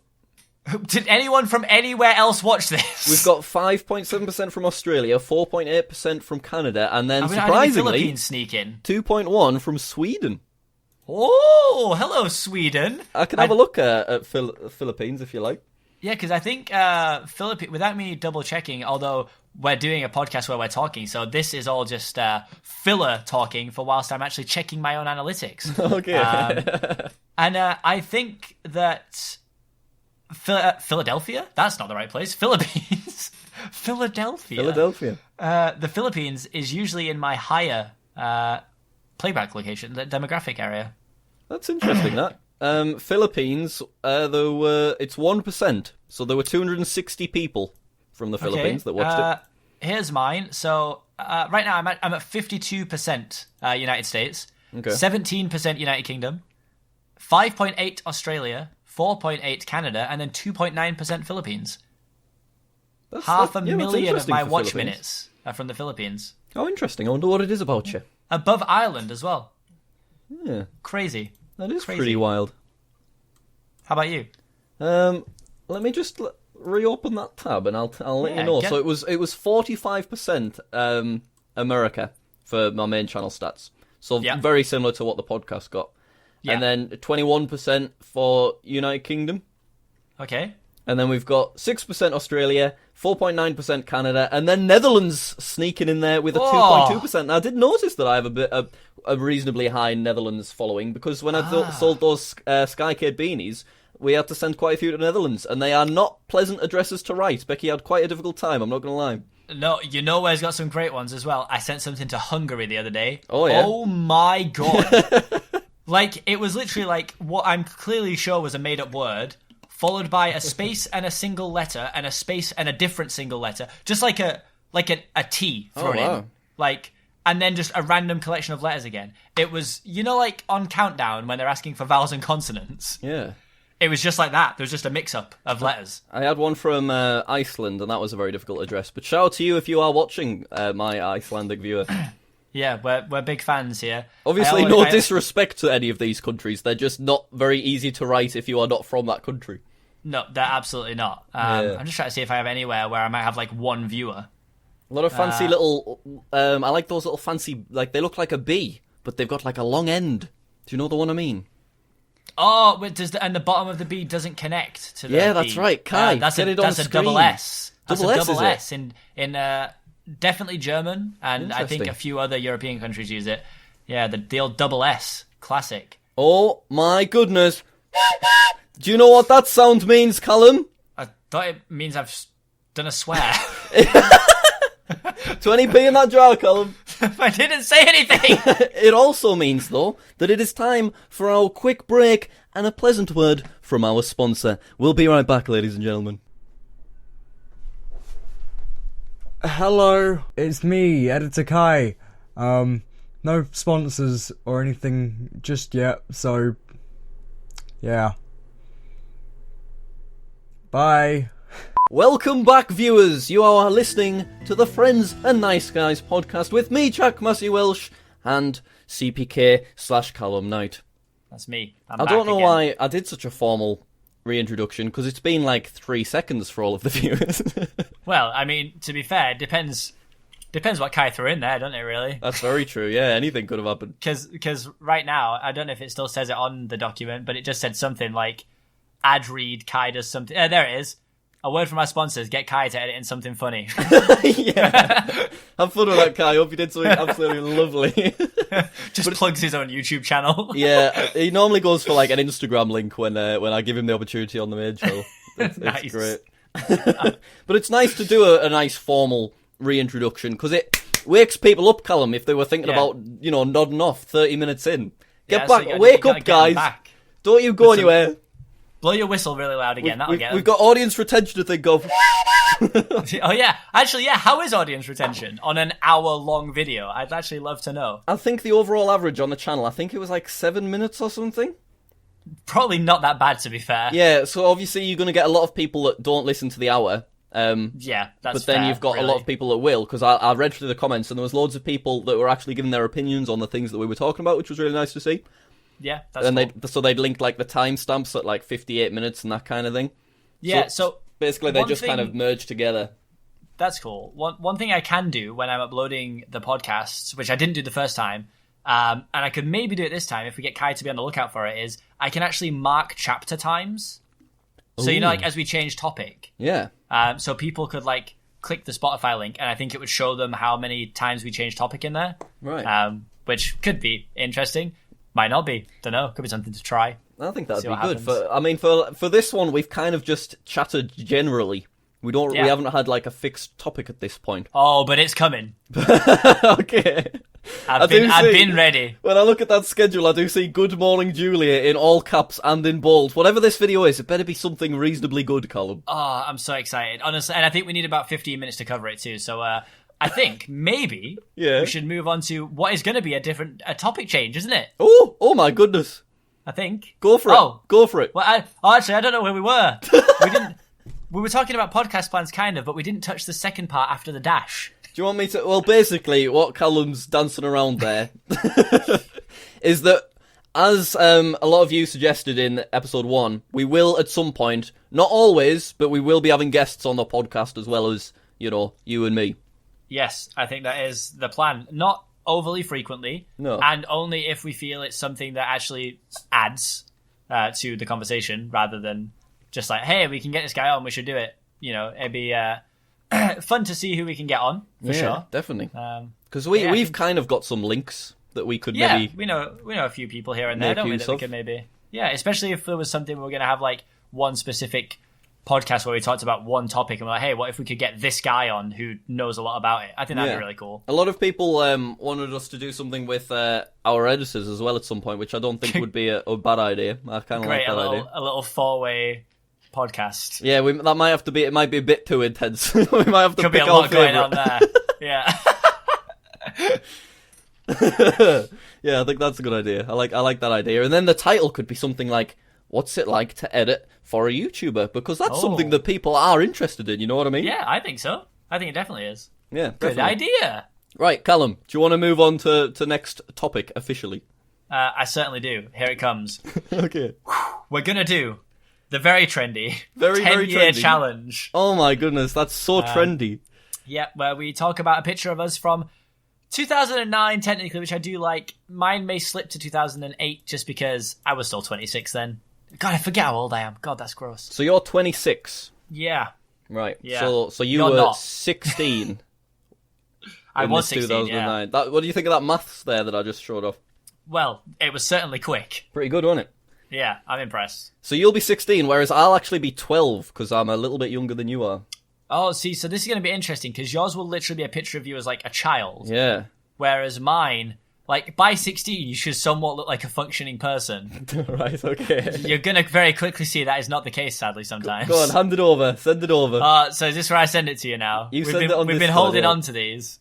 Did anyone from anywhere else watch this? We've got 5.7% from Australia, 4.8% from Canada, and then, How did the surprisingly, Philippines sneak in? 2.1% from Sweden. Oh, hello, Sweden. I can have a look at Philippines if you like. Yeah, because I think without me double checking, although we're doing a podcast where we're talking, so this is all just filler talking for whilst I'm actually checking my own analytics. Okay. And I think that Philadelphia? That's not the right place. Philippines. Philadelphia. The Philippines is usually in my higher playback location, the demographic area. That's interesting, that. Philippines, it's 1%. So there were 260 people from the Philippines that watched it. Here's mine. So right now I'm at 52% United States, Okay. 17% United Kingdom, 5.8 Australia, 4.8 Canada, and then 2.9% Philippines. Half a million of my watch minutes are from the Philippines. Oh, interesting. I wonder what it is about you. Above Ireland as well. Yeah. Crazy. That is Crazy. pretty wild. How about you? Let me just reopen that tab and I'll let you know. So it was 45% America for my main channel stats. So very similar to what the podcast got. Yeah. And then 21% for United Kingdom. Okay. And then we've got 6% Australia, 4.9% Canada, and then Netherlands sneaking in there with a 2.2%. Now, I did notice that I have a reasonably high Netherlands following, because when I sold those Skycade beanies, we had to send quite a few to the Netherlands, and they are not pleasant addresses to write. Becky had quite a difficult time, I'm not going to lie. No, you know where's got some great ones as well. I sent something to Hungary the other day. Oh, yeah? Oh, my God. Like, it was literally like what I'm clearly sure was a made-up word, followed by a space and a single letter, and a space and a different single letter. Just like a T thrown in. Like, and then just a random collection of letters again. It was, like on Countdown when they're asking for vowels and consonants. Yeah. It was just like that. There was just a mix-up of letters. I had one from Iceland, and that was a very difficult address. But shout out to you if you are watching, my Icelandic viewer. Yeah, we're big fans here. Obviously, no disrespect to any of these countries. They're just not very easy to write if you are not from that country. No, they're absolutely not. I'm just trying to see if I have anywhere where I might have, like, one viewer. A lot of fancy little... I like those little fancy... Like, they look like a bee, but they've got, like, a long end. Do you know the one I mean? Oh, and the bottom of the B doesn't connect to the Yeah, that's B. right. Kai, that's get it on that's screen. A double S. That's double a S, double is S in definitely German, and I think Interesting. a few other European countries use it. Yeah, the old double S. Classic. Oh, my goodness. Do you know what that sound means, Callum? I thought it means I've done a swear. 20p in that jar, Callum. I didn't say anything. It also means, though, that it is time for our quick break and a pleasant word from our sponsor. We'll be right back, ladies and gentlemen. Hello, it's me, Editor Kai. No sponsors or anything just yet, so yeah. Bye. Welcome back, viewers. You are listening to the Friends and Nice Guys podcast with me, Jack Massey Welsh, and CPK/Callum Knight. That's me. I don't know why I did such a formal reintroduction, because it's been like 3 seconds for all of the viewers. Well, I mean, to be fair, it depends what Kai threw in there, doesn't it, really? That's very true, yeah, anything could have happened. Because right now, I don't know if it still says it on the document, but it just said something like, ad read Kai does something. There it is. A word from our sponsors. Get Kai to edit in something funny. Yeah. Have fun with that, Kai. I hope you did something absolutely lovely. Just plugs his own YouTube channel. Yeah, he normally goes for like an Instagram link when I give him the opportunity on the main show. It's Nice. great. But it's nice to do a nice formal reintroduction because it wakes people up, Callum, if they were thinking about, nodding off 30 minutes in. Get so back, you wake gotta up, get 'em guys. back. Don't you go anywhere. Blow your whistle really loud again. That'll get 'em. We've got audience retention to think of. Oh yeah, actually, yeah. How is audience retention on an hour-long video? I'd actually love to know. I think the overall average on the channel, I think it was like 7 minutes or something. Probably not that bad, to be fair. Yeah, so obviously you're going to get a lot of people that don't listen to the hour. Yeah, that's But then fair, you've got really. a lot of people that will, because I read through the comments and there was loads of people that were actually giving their opinions on the things that we were talking about, which was really nice to see. Yeah, that's And cool. they'd linked like the timestamps at like 58 minutes and that kind of thing. Yeah, so basically they one just kind thing- of merged together. That's cool. One thing I can do when I'm uploading the podcasts, which I didn't do the first time, and I could maybe do it this time if we get Kai to be on the lookout for it, is I can actually mark chapter times. So, Ooh. like as we change topic, Yeah. so people could like click the Spotify link, and I think it would show them how many times we change topic in there. Right. Which could be interesting. Might not be. Don't know. Could be something to try. I think that'd See be what good. happens. For this one, we've kind of just chatted generally. We Yeah. haven't had like a fixed topic at this point. Oh, but it's coming. Okay. I've do see- been ready. When I look at that schedule, I do see "Good Morning Julia" in all caps and in bold. Whatever this video is, it better be something reasonably good, Callum. Oh, I'm so excited. Honestly, and I think we need about 15 minutes to cover it too. So I think maybe Yeah. we should move on to what is going to be a topic change, isn't it? Oh my goodness. I think. Go for it. Oh. Go for it. Well, actually, I don't know where we were. We didn't. We were talking about podcast plans, kind of, but we didn't touch the second part after the dash. Do you want me to? Well, basically, what Callum's dancing around there is that, as a lot of you suggested in episode 1, we will at some point, not always, but we will be having guests on the podcast as well as, you and me. Yes, I think that is the plan. Not overly frequently, No. and only if we feel it's something that actually adds to the conversation, rather than just like, hey, we can get this guy on, we should do it. It'd be fun to see who we can get on, for sure. Definitely. Um, Because yeah, I we've think- kind of got some links that we could yeah, maybe... we know a few people here and there, make don't we? use That we of. could maybe, yeah, especially if there was something we were going to have like one specific podcast where we talked about one topic and we're like, hey, what if we could get this guy on who knows a lot about it? I think that'd Yeah. be really cool. A lot of people wanted us to do something with our editors as well at some point, which I don't think would be a bad idea. I kind of like Great, that idea. a little 4-way podcast. Yeah, that might have to be. It might be a bit too intense. We might have to Could be pick a our lot going favourite. on there. Yeah. Yeah, I think that's a good idea. I like that idea. And then the title could be something like, "What's it like to edit for a YouTuber?" Because that's something that people are interested in. You know what I mean? Yeah, I think so. I think it definitely is. Yeah, Good definitely. idea. Right, Callum, do you want to move on to next topic officially? I certainly do. Here it comes. Okay. We're going to do the very trendy Very, very 10-year trendy. challenge. Oh my goodness, that's so trendy. Yep, where we talk about a picture of us from 2009, technically, which I do like. Mine may slip to 2008 just because I was still 26 then. God, I forget how old I am. God, that's gross. So you're 26, Yeah, right? Yeah. So you You're were not. 16. I in was this 16, yeah. 2009. What do you think of that maths there that I just showed off? Well, it was certainly quick. Pretty good, wasn't it? Yeah, I'm impressed. So you'll be 16, whereas I'll actually be 12 because I'm a little bit younger than you are. Oh, see, so this is going to be interesting because yours will literally be a picture of you as like a child, Yeah. whereas mine, like by 16, you should somewhat look like a functioning person. Right. Okay. You're going to very quickly see that is not the case, sadly, sometimes. Go on, hand it over. Send it over. So is this where I send it to you now? You we've send been, it on We've been Discord, holding yeah. on to these.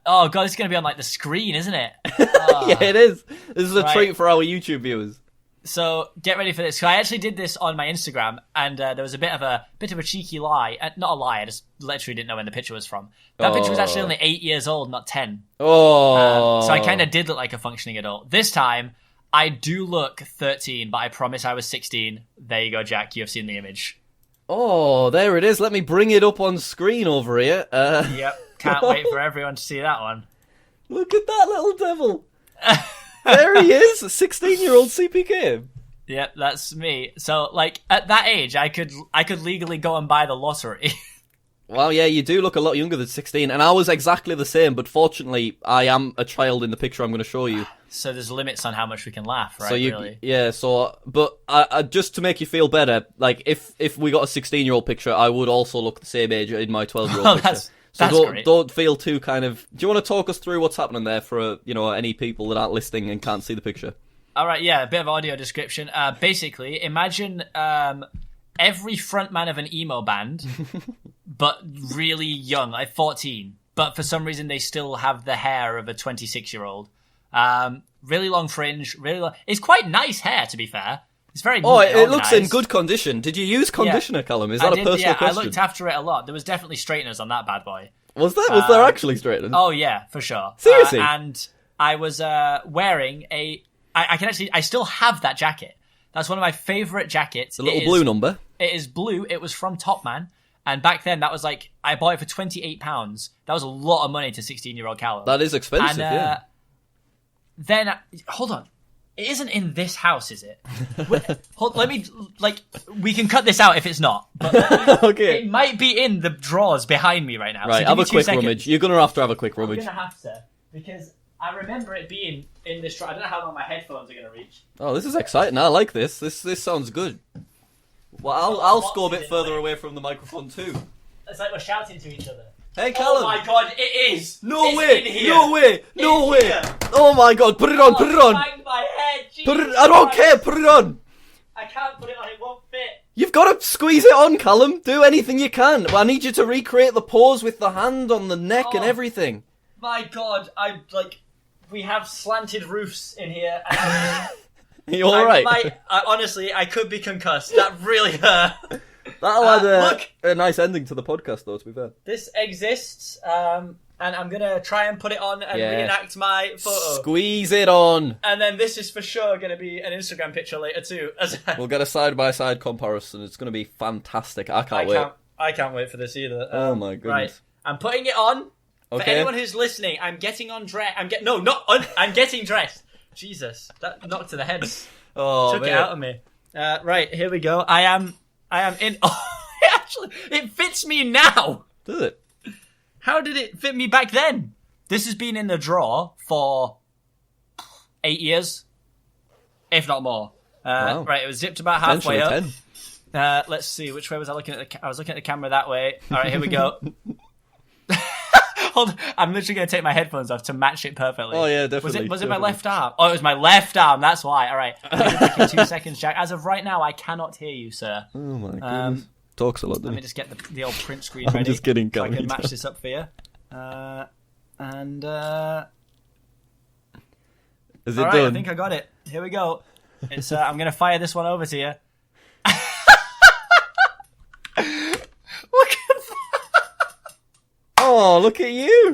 Oh god, it's going to be on like the screen, isn't it? Yeah, it is. This is a Right. treat for our YouTube viewers. So get ready for this. So I actually did this on my Instagram, and there was a bit of a cheeky lie. Not a lie. I just literally didn't know when the picture was from. That picture was actually only 8 years old, not 10. Oh. So I kind of did look like a functioning adult. This time, I do look 13, but I promise I was 16. There you go, Jack. You have seen the image. Oh, there it is. Let me bring it up on screen over here. Yep. Can't wait for everyone to see that one. Look at that little devil. There he is, a 16-year-old CPK. Yep, that's me. So, like, at that age, I could legally go and buy the lottery. Well, yeah, you do look a lot younger than 16, and I was exactly the same, but fortunately, I am a child in the picture I'm going to show you. So there's limits on how much we can laugh, right? So really? Yeah, but I just to make you feel better, like, if we got a 16-year-old picture, I would also look the same age in my 12-year-old picture. So great. Don't feel too kind of... Do you want to talk us through what's happening there for, any people that aren't listening and can't see the picture? All right, yeah, a bit of audio description. Basically, imagine every frontman of an emo band, but really young, like 14. But for some reason, they still have the hair of a 26-year-old. Really long fringe, really long... It's quite nice hair, to be fair. It's very Oh, it organised. looks in good condition. Did you use conditioner, Callum? Is that a personal question? I looked after it a lot. There was definitely straighteners on that bad boy. Was there actually straightening? Oh, yeah, for sure. Seriously? And I was wearing a... I still have that jacket. That's one of my favourite jackets. The little blue number. It is blue. It was from Top Man. And back then, that was like... I bought it for £28. That was a lot of money to 16-year-old Callum. That is expensive, yeah. Then... Hold on. It isn't in this house, is it? Let me... Like, we can cut this out if it's not. But Okay. it might be in the drawers behind me right now. Right, so have give a me 2 quick seconds. rummage. You're going to have a quick rummage. I'm going to have to. Because I remember it being in this drawer. I don't know how long my headphones are going to reach. Oh, this is exciting. I like this. This sounds good. Well, I'll score a bit further away from the microphone too. It's like we're shouting to each other. Hey, Callum! Oh my god, it is! No It's way! in here. No way! No way! Here. Oh my god! Put it on! Put it on! Banged my head. Put it! Jesus I don't Christ. care! Put it on! I can't put it on. It won't fit. You've got to squeeze it on, Callum. Do anything you can. Well, I need you to recreate the pose with the hand on the neck and Oh. everything. My god, we have slanted roofs in here. And Are you all right? honestly, I could be concussed. That really hurt. That'll add look. a nice ending to the podcast, though. To be fair. This exists, and I'm gonna try and put it on and reenact my photo. Squeeze it on. And then this is for sure gonna be an Instagram picture later too. We'll get a side-by-side comparison. It's going to be fantastic. I can't wait. I can't wait for this either. Oh my goodness. Right, I'm putting it on. For Okay. anyone who's listening, I'm getting on dress. I'm getting dressed. Jesus, that knocked to the head. Oh, Took man. it out of me. Right, here we go. I am in. Oh, it fits me now. Does it? How did it fit me back then? This has been in the drawer for 8 years, if not more. Wow. Right, it was zipped about halfway Potentially up. 10. Let's see, which way was I looking at? I was looking at the camera that way. All right, here we go. Hold on. I'm literally going to take my headphones off to match it perfectly. Oh, yeah, definitely. Was it my left arm? Oh, it was my left arm. That's why. All right. I'm going to take you 2 seconds, Jack. As of right now, I cannot hear you, sir. Oh my goodness. Talks a lot, Let doesn't me he? just get the old print screen I'm ready. just kidding, so I Callum. can match this up for you. Is it All right, done? I think I got it. Here we go. It's. I'm going to fire this one over to you. Look at Oh, look at you!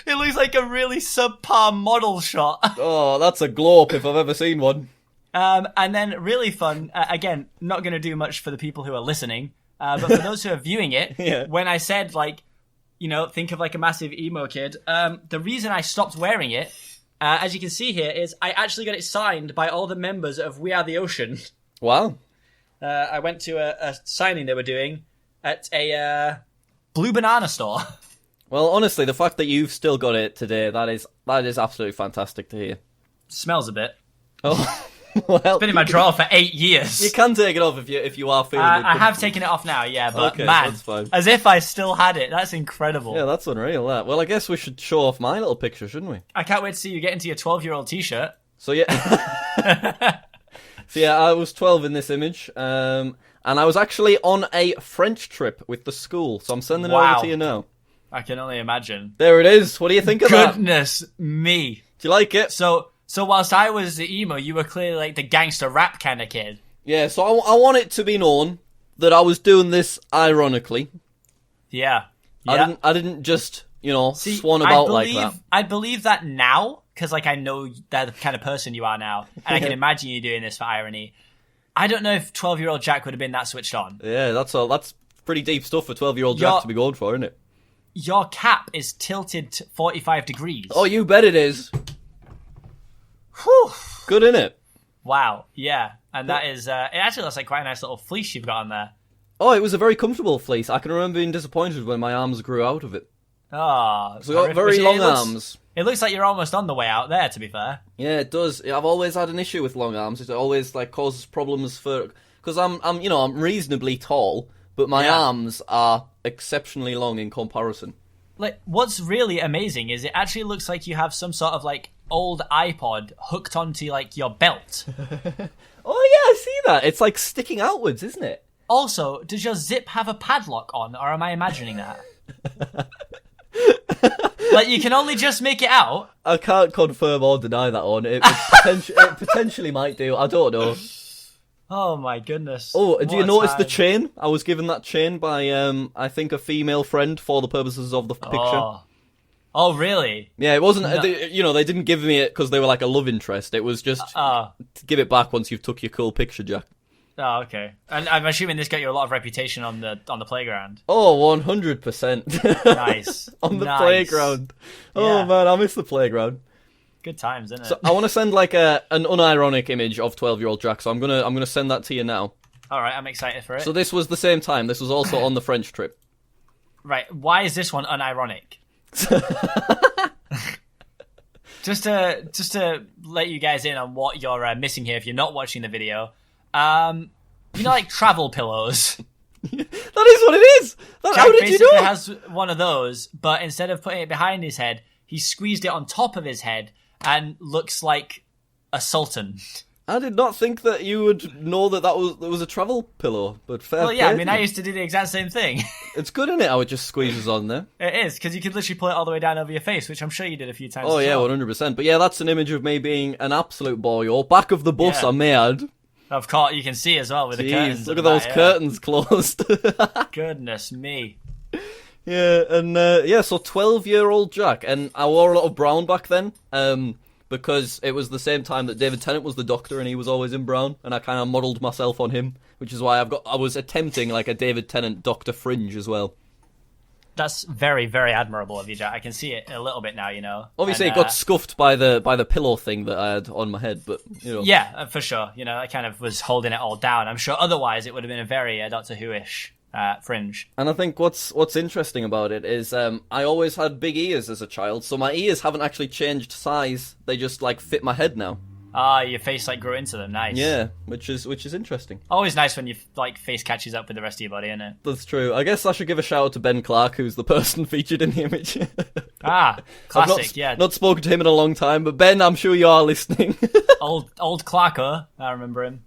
it looks like a really subpar model shot. Oh, that's a glow up if I've ever seen one. And then really fun, again, not going to do much for the people who are listening, but for those who are viewing it, Yeah. when I said, think of like a massive emo kid, the reason I stopped wearing it, as you can see here, is I actually got it signed by all the members of We Are the Ocean. Wow. I went to a signing they were doing at a Blue Banana store. Well, honestly, the fact that you've still got it today, that is absolutely fantastic to hear. Smells a bit. Oh, well, Been in my drawer for 8 years. you can take it off if you are feeling it. I have taken it off now, yeah, but Okay, man, that's fine. as if I still had it. That's incredible. Yeah, that's unreal, that. Well, I guess we should show off my little picture, shouldn't we? I can't wait to see you get into your 12-year-old t-shirt. So, yeah. I was 12 in this image, and I was actually on a French trip with the school, so I'm sending it Wow. over to you now. I can only imagine. There it is. What do you think of that? Goodness me. Do you like it? So whilst I was the emo, you were clearly like the gangster rap kind of kid. Yeah, so I want it to be known that I was doing this ironically. Yeah. I didn't just, See, swan about like that. I believe that now, because I know that the kind of person you are now, and I can imagine you doing this for irony. I don't know if 12-year-old Jack would have been that switched on. Yeah, that's pretty deep stuff for 12-year-old Jack to be going for, isn't it? Your cap is tilted to 45 degrees. Oh, you bet it is. Whew. Good, innit? Wow, yeah. And that is, it actually looks like quite a nice little fleece you've got on there. Oh, it was a very comfortable fleece. I can remember being disappointed when my arms grew out of it. Oh, So I got very long arms. It looks like you're almost on the way out there, to be fair. Yeah, it does. I've always had an issue with long arms. It always like causes problems because I'm reasonably tall, but my arms are exceptionally long in comparison. Like, what's really amazing is it actually looks like you have some sort of like old iPod hooked onto like your belt. Oh yeah, I see that. It's like sticking outwards, isn't it? Also, does your zip have a padlock on, or am I imagining that? Like, you can only just make it out. I can't confirm or deny that one. It potentially might do. I don't know. Oh my goodness. Oh, do you notice the time. chain? I was given that chain by, I think, a female friend for the purposes of the picture. Oh, really? Yeah, it wasn't, No. they didn't give me it because they were like a love interest. It was just to give it back once you've took your cool picture, Jack. Oh, okay. And I'm assuming this got you a lot of reputation on the playground. Oh, 100%. Nice. On the Nice. playground. Oh, Yeah. man, I miss the playground. Good times, isn't it? So I want to send like an unironic image of 12-year-old Jack, so I'm gonna send that to you now. All right, I'm excited for it. So this was the same time. This was also on the French trip. Right, why is this one unironic? Just to let you guys in on what you're missing here if you're not watching the video. Like travel pillows. That is what it is. How Jack did you basically know? has one of those, but instead of putting it behind his head, he squeezed it on top of his head and looks like a sultan. I did not think that you would know that was a travel pillow, but fair Well, yeah, play I mean, to I you. used to do the exact same thing. It's good, isn't it, how it just squeezes on there? It is, because you could literally pull it all the way down over your face, which I'm sure you did a few times. Oh, as yeah, well. 100%. But yeah, that's an image of me being an absolute boyo. Back of the bus, Yeah. I may add. Of course, you can see as well with the curtains. Jeez, look and at those that, yeah. curtains closed. Goodness me. Yeah, and so 12-year-old Jack, and I wore a lot of brown back then, because it was the same time that David Tennant was the Doctor, and he was always in brown, and I kind of modelled myself on him, which is why I was attempting like a David Tennant Doctor fringe as well. That's very, very admirable of you, Jack. I can see it a little bit now, you know. Obviously, And, it got scuffed by the pillow thing that I had on my head, but you know. Yeah, for sure. You know, I kind of was holding it all down. I'm sure otherwise it would have been a very Doctor Who-ish fringe. And I think what's interesting about it is I always had big ears as a child, so my ears haven't actually changed size. They just like fit my head now. Your face like grew into them. Nice. Yeah, which is interesting. Always nice when your like face catches up with the rest of your body, isn't it? That's true. I guess I should give a shout out to Ben Clark, who's the person featured in the image. Classic. I've Yeah. not spoken to him in a long time, but Ben, I'm sure you are listening. Old Clarko. I remember him.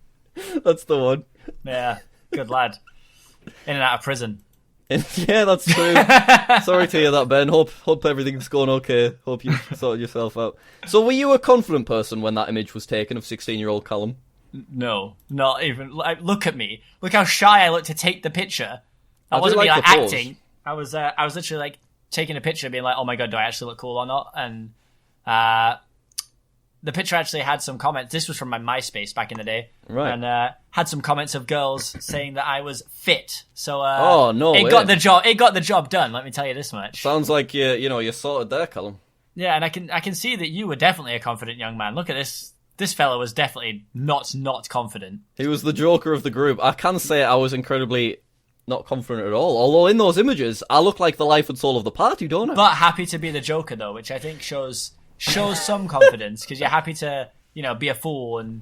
That's the one. Yeah. Good lad. In and out of prison. Yeah, that's true. Sorry to hear that, Ben. Hope everything's going okay. Hope you sorted yourself out. So, were you a confident person when that image was taken of 16-year-old Callum? No, not even. Like, look at me. Look how shy I look to take the picture. I do wasn't like like the pose. acting. I was literally like taking a picture, being like, "Oh my god, do I actually look cool or not?" And the picture actually had some comments. This was from my MySpace back in the day, Right. And had some comments of girls saying that I was fit. So, Oh, no it way. got the job. It got the job done. Let me tell you this much. Sounds like you're sorted there, Callum. Yeah, and I can see that you were definitely a confident young man. Look at this. This fella was definitely not confident. He was the joker of the group. I can say I was incredibly not confident at all. Although in those images, I look like the life and soul of the party, don't I? But happy to be the Joker, though, which I think shows some confidence, because you're happy to, be a fool, and,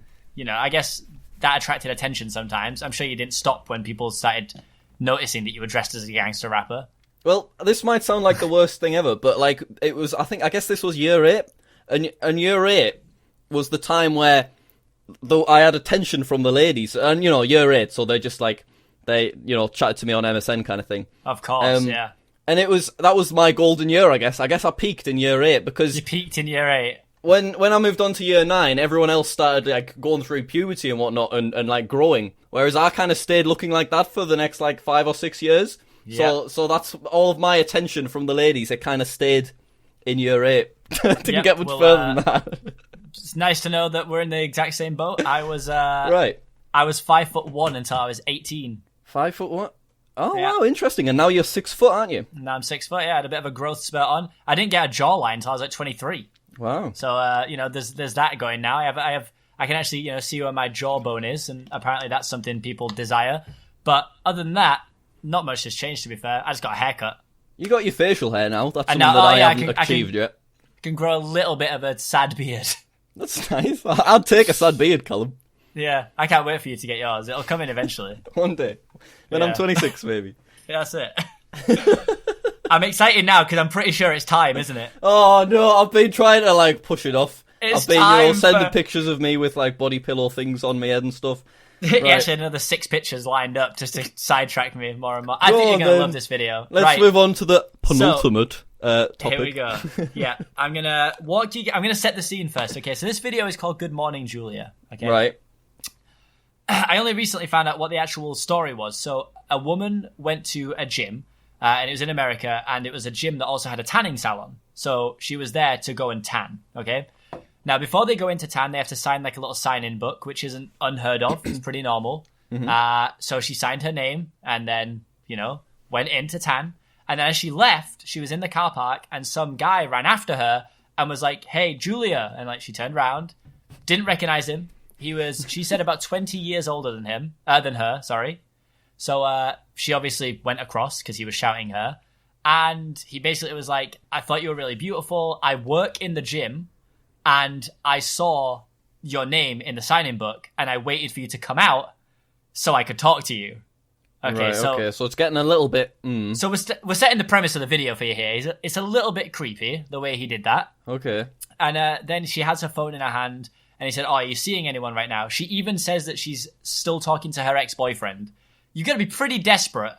I guess that attracted attention sometimes. I'm sure you didn't stop when people started noticing that you were dressed as a gangster rapper. Well, this might sound like the worst thing ever, but like it was. I guess this was year 8, and year 8 was the time where though I had attention from the ladies, and year 8, so they just like they chatted to me on MSN kind of thing. Of course, yeah. And that was my golden year, I guess. I guess I peaked in year 8 because You peaked in year 8. when I moved on to year 9, everyone else started like going through puberty and whatnot and like growing, whereas I kind of stayed looking like that for the next like 5 or 6 years. Yeah. So that's all of my attention from the ladies. It kind of stayed in year 8. Didn't get much further than that. It's nice to know that we're in the exact same boat. I was Right. I was 5'1" until I was 18. 5 foot what? Oh Yeah. wow, interesting. And now you're 6 foot, aren't you? Now I'm 6 foot. Yeah, I had a bit of a growth spurt on. I didn't get a jawline until I was like 23. Wow. So there's that going now. I I can actually, see where my jawbone is, and apparently that's something people desire. But other than that, not much has changed, to be fair. I just got a haircut. You got your facial hair now. That's something now, that I yeah, haven't achieved yet. I can grow a little bit of a sad beard. That's nice. I'd take a sad beard, Callum. Yeah, I can't wait for you to get yours. It'll come in eventually. One day. When I'm 26, maybe. Yeah, that's it. I'm excited now because I'm pretty sure it's time, isn't it? Oh, no, I've been trying to, push it off. It's I've been, time sending for... pictures of me with, body pillow things on my head and stuff. He Right. actually had another 6 pictures lined up just to sidetrack me more and more. I think you're going to love this video. Let's move on to the penultimate topic. Here we go. Yeah, I'm going to I'm going to set the scene first. Okay, so this video is called Good Morning, Julia. Okay. Right. I only recently found out what the actual story was. So a woman went to a gym, and it was in America, and it was a gym that also had a tanning salon. So she was there to go and tan, okay? Now, before they go into tan, they have to sign a little sign-in book, which isn't unheard of. It's pretty normal. Mm-hmm. So she signed her name and then, went in to tan. And then as she left, she was in the car park and some guy ran after her and was like, "Hey, Julia." And she turned around, didn't recognize him. She said about 20 years older than her, sorry. So she obviously went across because he was shouting her. And he basically was like, "I thought you were really beautiful. I work in the gym. And I saw your name in the sign-in book, and I waited for you to come out so I could talk to you." Okay, right, so okay, so it's getting a little bit... So we're setting the premise of the video for you here. It's a little bit creepy, the way he did that. Okay. And then she has her phone in her hand, and he said, "Oh, are you seeing anyone right now?" She even says that she's still talking to her ex-boyfriend. You're going to be pretty desperate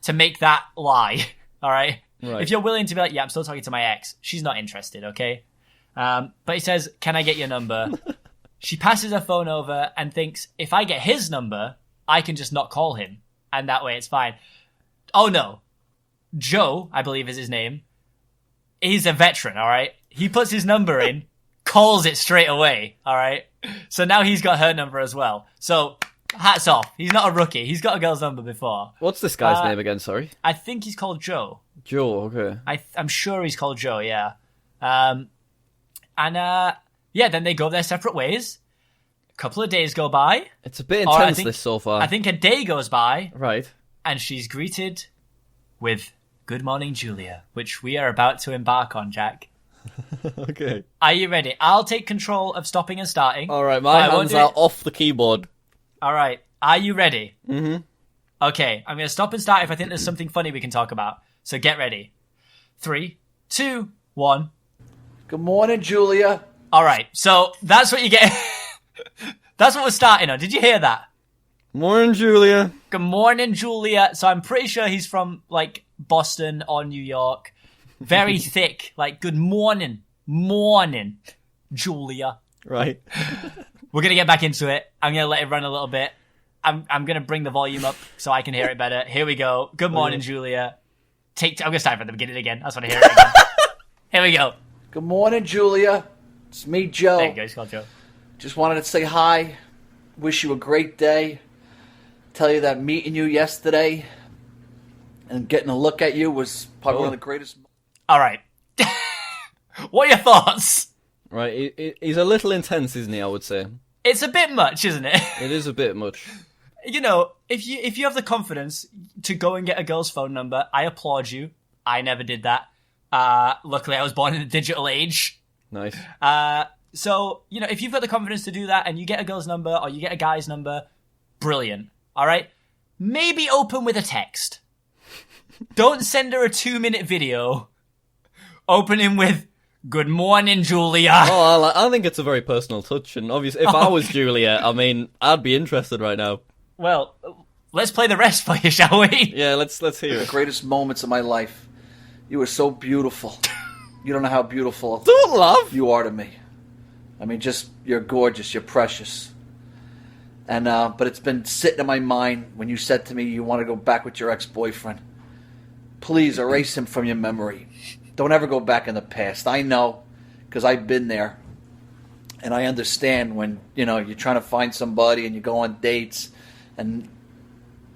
to make that lie, all right? Right. If you're willing to be like, "Yeah, I'm still talking to my ex," she's not interested, okay? But he says, "Can I get your number?" She passes her phone over and thinks, if I get his number, I can just not call him. And that way it's fine. Oh no. Joe, I believe is his name. He's a veteran, all right? He puts his number in, calls it straight away, all right? So now he's got her number as well. So hats off. He's not a rookie. He's got a girl's number before. What's this guy's name again, sorry? I think he's called Joe. Joe, okay. I'm sure he's called Joe, yeah. Then they go their separate ways. A couple of days go by. It's a bit intense, this so far. I think a day goes by. Right. And she's greeted with "Good morning, Julia," which we are about to embark on, Jack. Okay. Are you ready? I'll take control of stopping and starting. All right, my hands are off the keyboard. All right. Are you ready? Mm-hmm. Okay, I'm going to stop and start if I think there's something funny we can talk about. So get ready. 3, 2, 1. Good morning, Julia. All right, so that's what you get. That's what we're starting on. Did you hear that? Morning, Julia. Good morning, Julia. So I'm pretty sure he's from, Boston or New York. Very thick. Good morning. Morning, Julia. Right. We're going to get back into it. I'm going to let it run a little bit. I'm going to bring the volume up so I can hear it better. Here we go. Good morning, Julia. I'm going to start from the beginning again. I just want to hear it again. Here we go. Good morning, Julia. It's me, Joe. There you go. He's called Joe. Just wanted to say hi. Wish you a great day. Tell you that meeting you yesterday and getting a look at you was probably one of the greatest. All right. What are your thoughts? Right, he's a little intense, isn't he, I would say? It's a bit much, isn't it? It is a bit much. If you have the confidence to go and get a girl's phone number, I applaud you. I never did that. Luckily, I was born in the digital age. Nice. So, if you've got the confidence to do that and you get a girl's number or you get a guy's number, brilliant. All right? Maybe open with a text. Don't send her a 2-minute video. Open him with, "Good morning, Julia." Oh, I think it's a very personal touch, and obviously, if I was Julia, I'd be interested right now. Well, let's play the rest for you, shall we? Yeah, let's hear The it. greatest moments of my life. You were so beautiful. You don't know how beautiful Don't laugh. you are to me. You're gorgeous. You're precious. And but it's been sitting in my mind when you said to me you want to go back with your ex-boyfriend. Please erase him from your memory. Don't ever go back in the past. I know, because I've been there. And I understand when, you're trying to find somebody and you go on dates and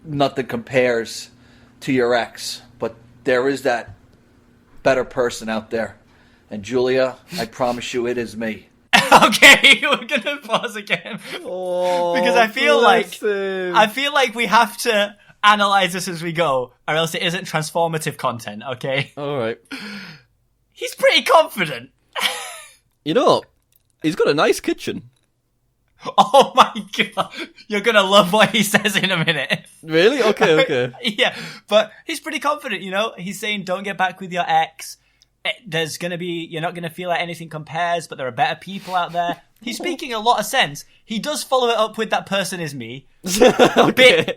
nothing compares to your ex. But there is that better person out there. And Julia, I promise you it is me. Okay, we're gonna pause again. Oh, Because I feel bless him. like we have to analyze this as we go, or else it isn't transformative content, okay? All right. He's pretty confident. You know, he's got a nice kitchen. Oh my god. You're gonna love what he says in a minute. Really? Okay, okay. Yeah, but he's pretty confident, you know? He's saying, don't get back with your ex. You're not gonna feel like anything compares, but there are better people out there. He's speaking a lot of sense. He does follow it up with that person is me. Okay.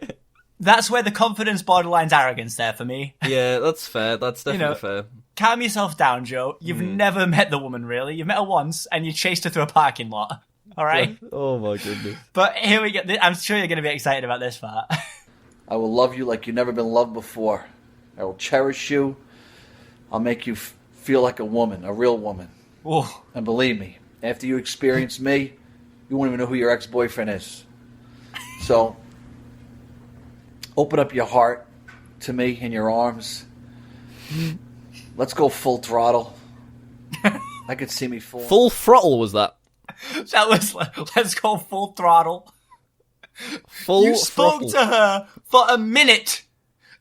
That's where the confidence borderline's arrogance there for me. Yeah, that's fair. That's definitely fair. Calm yourself down, Joe. You've never met the woman, really. You've met her once, and you chased her through a parking lot. All right? Oh, my goodness. But here we go. I'm sure you're going to be excited about this part. I will love you like you've never been loved before. I will cherish you. I'll make you feel like a woman, a real woman. Ooh. And believe me, after you experience me, you won't even know who your ex-boyfriend is. So, open up your heart to me in your arms. Let's go full throttle. I could see me Full throttle was that? That was, let's go full throttle. Full You spoke throttle. to her for a minute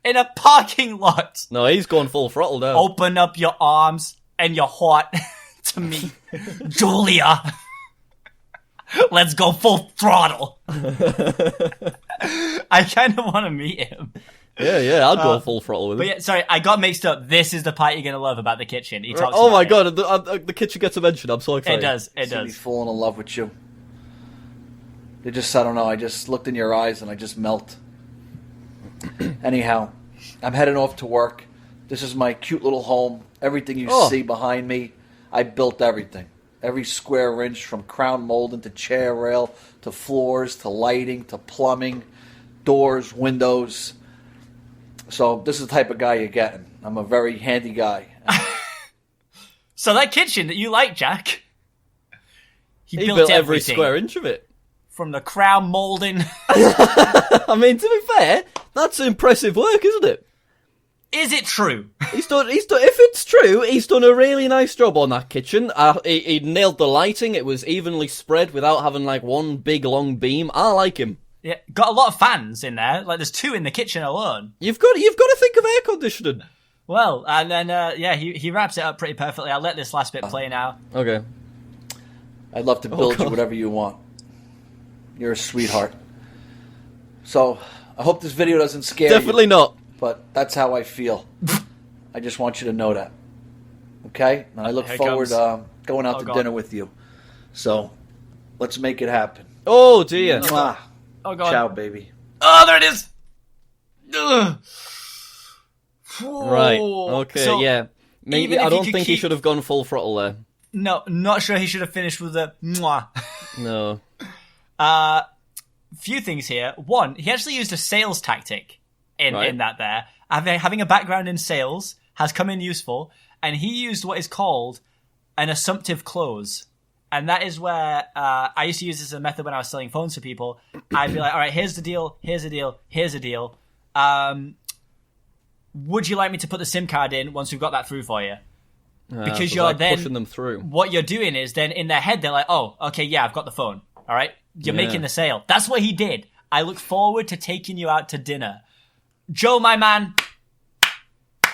in a parking lot. No, he's going full throttle now. Open up your arms and your heart to me. Julia. Let's go full throttle. I kind of want to meet him. Yeah, I'll go full throttle with him. But yeah, sorry, I got mixed up. This is the part you're going to love about the kitchen. He talks Oh about my it. god, the kitchen gets a mention. I'm so excited. It does, it see me does. falling in love with you. I don't know, I just looked in your eyes and I just melt. Anyhow, I'm heading off to work. This is my cute little home. Everything you see behind me, I built everything. Every square inch, from crown molding to chair rail, to floors, to lighting, to plumbing, doors, windows. So this is the type of guy you're getting. I'm a very handy guy. So that kitchen that you like, Jack, he built every everything. square inch of it. From the crown molding. I mean, to be fair, that's impressive work, isn't it? Is it true? He's done. If it's true, he's done a really nice job on that kitchen. He nailed the lighting. It was evenly spread without having like one big long beam. I like him. Yeah, got a lot of fans in there. Like, there's 2 in the kitchen alone. You've got to think of air conditioning. Well, and then, he wraps it up pretty perfectly. I'll let this last bit play now. Okay. I'd love to build you God. whatever you want. You're a sweetheart. So, I hope this video doesn't scare you. Definitely not. But that's how I feel. I just want you to know that. Okay? And I look Here it forward comes. to going out to God. dinner with you. So, let's make it happen. Oh dear. Mwah. Oh, God. Ciao, baby. Oh, there it is! Ugh. Right. Whoa. Okay. So, yeah. Maybe even if I you don't could think he keep- should have gone full throttle there. No, not sure he should have finished with a mwah. No. Few things here. One, he actually used a sales tactic in Right. that there. Having a background in sales has come in useful, and he used what is called an assumptive close. And that is where I used to use this as a method when I was selling phones to people. I'd be like, all right, here's the deal, here's the deal, here's the deal. Would you like me to put the SIM card in once we've got that through for you? Because so you're like then pushing them through. What you're doing is then in their head they're like, oh, okay, yeah, I've got the phone. All right, you're Yeah. making the sale. That's what he did. I look forward to taking you out to dinner, Joe, my man.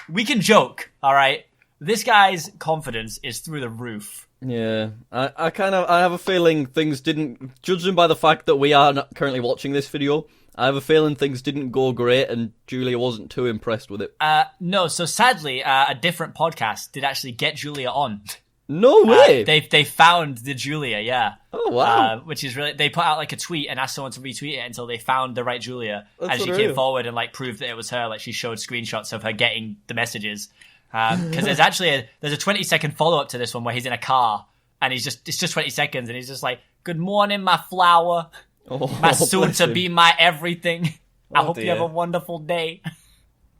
We can joke, all right. This guy's confidence is through the roof. Yeah, I have a feeling things didn't, judging by the fact that we are not currently watching this video, I have a feeling things didn't go great and Julia wasn't too impressed with it. No, so sadly, a different podcast did actually get Julia on. No way! They found the Julia, yeah. Oh, wow. Which is really, they put out like a tweet and asked someone to retweet it until they found the right Julia. That's and she unreal. came forward and like proved that it was her. Like she showed screenshots of her getting the messages. Because there's actually there's a 20-second follow-up to this one where he's in a car and it's just 20 seconds and he's just like, good morning, my flower. Oh, My soon bless to him. be my everything. I Oh, hope you dear. have a wonderful day.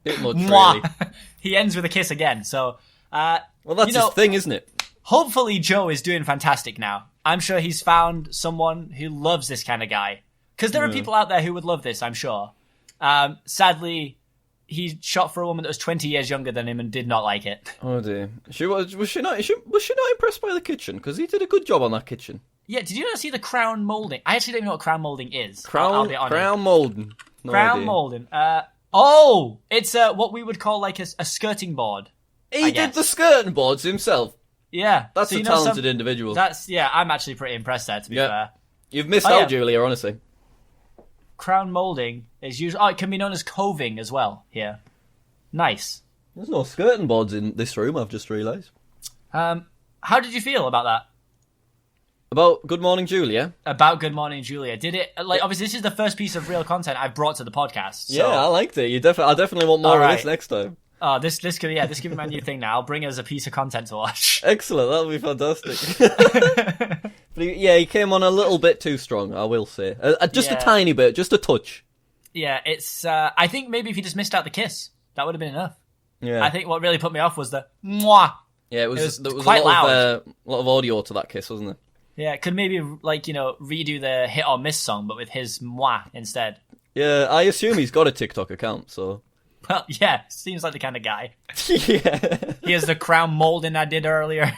Bit much, Mwah. really. He ends with a kiss again. So, Well, that's you know, his thing, isn't it? hopefully Joe is doing fantastic now. I'm sure he's found someone who loves this kind of guy. Because there are people out there who would love this, I'm sure. Sadly, he shot for a woman that was 20 years younger than him and did not like it. Oh dear. Was she not impressed by the kitchen? Because he did a good job on that kitchen. Yeah, did you not see the crown molding? I actually don't even know what crown molding is. I'll be honest. Crown molding. No crown idea. molding. It's what we would call like a skirting board. He did the skirting boards himself. Yeah. That's so a talented individual. I'm actually pretty impressed there, to be fair. You've missed out, Julia, honestly. Crown molding is usually... Oh, it can be known as coving as well here. Nice. There's no skirting boards in this room, I've just realised. How did you feel about that? About Good Morning Julia? About Good Morning Julia. Did it... obviously, this is the first piece of real content I've brought to the podcast. So... Yeah, I liked it. I definitely want more of this next time. Oh, this could be my new thing now. I'll bring us a piece of content to watch. Excellent, that'll be fantastic. But he came on a little bit too strong, I will say. Just a tiny bit, just a touch. Yeah, it's... I think maybe if he just missed out the kiss, that would have been enough. Yeah. I think what really put me off was the mwah. Yeah, there was quite a lot of audio to that kiss, wasn't there? Yeah, could maybe, redo the hit or miss song, but with his mwah instead. Yeah, I assume he's got a TikTok account, so... Well, yeah, seems like the kind of guy. Yeah. Here's the crown molding I did earlier.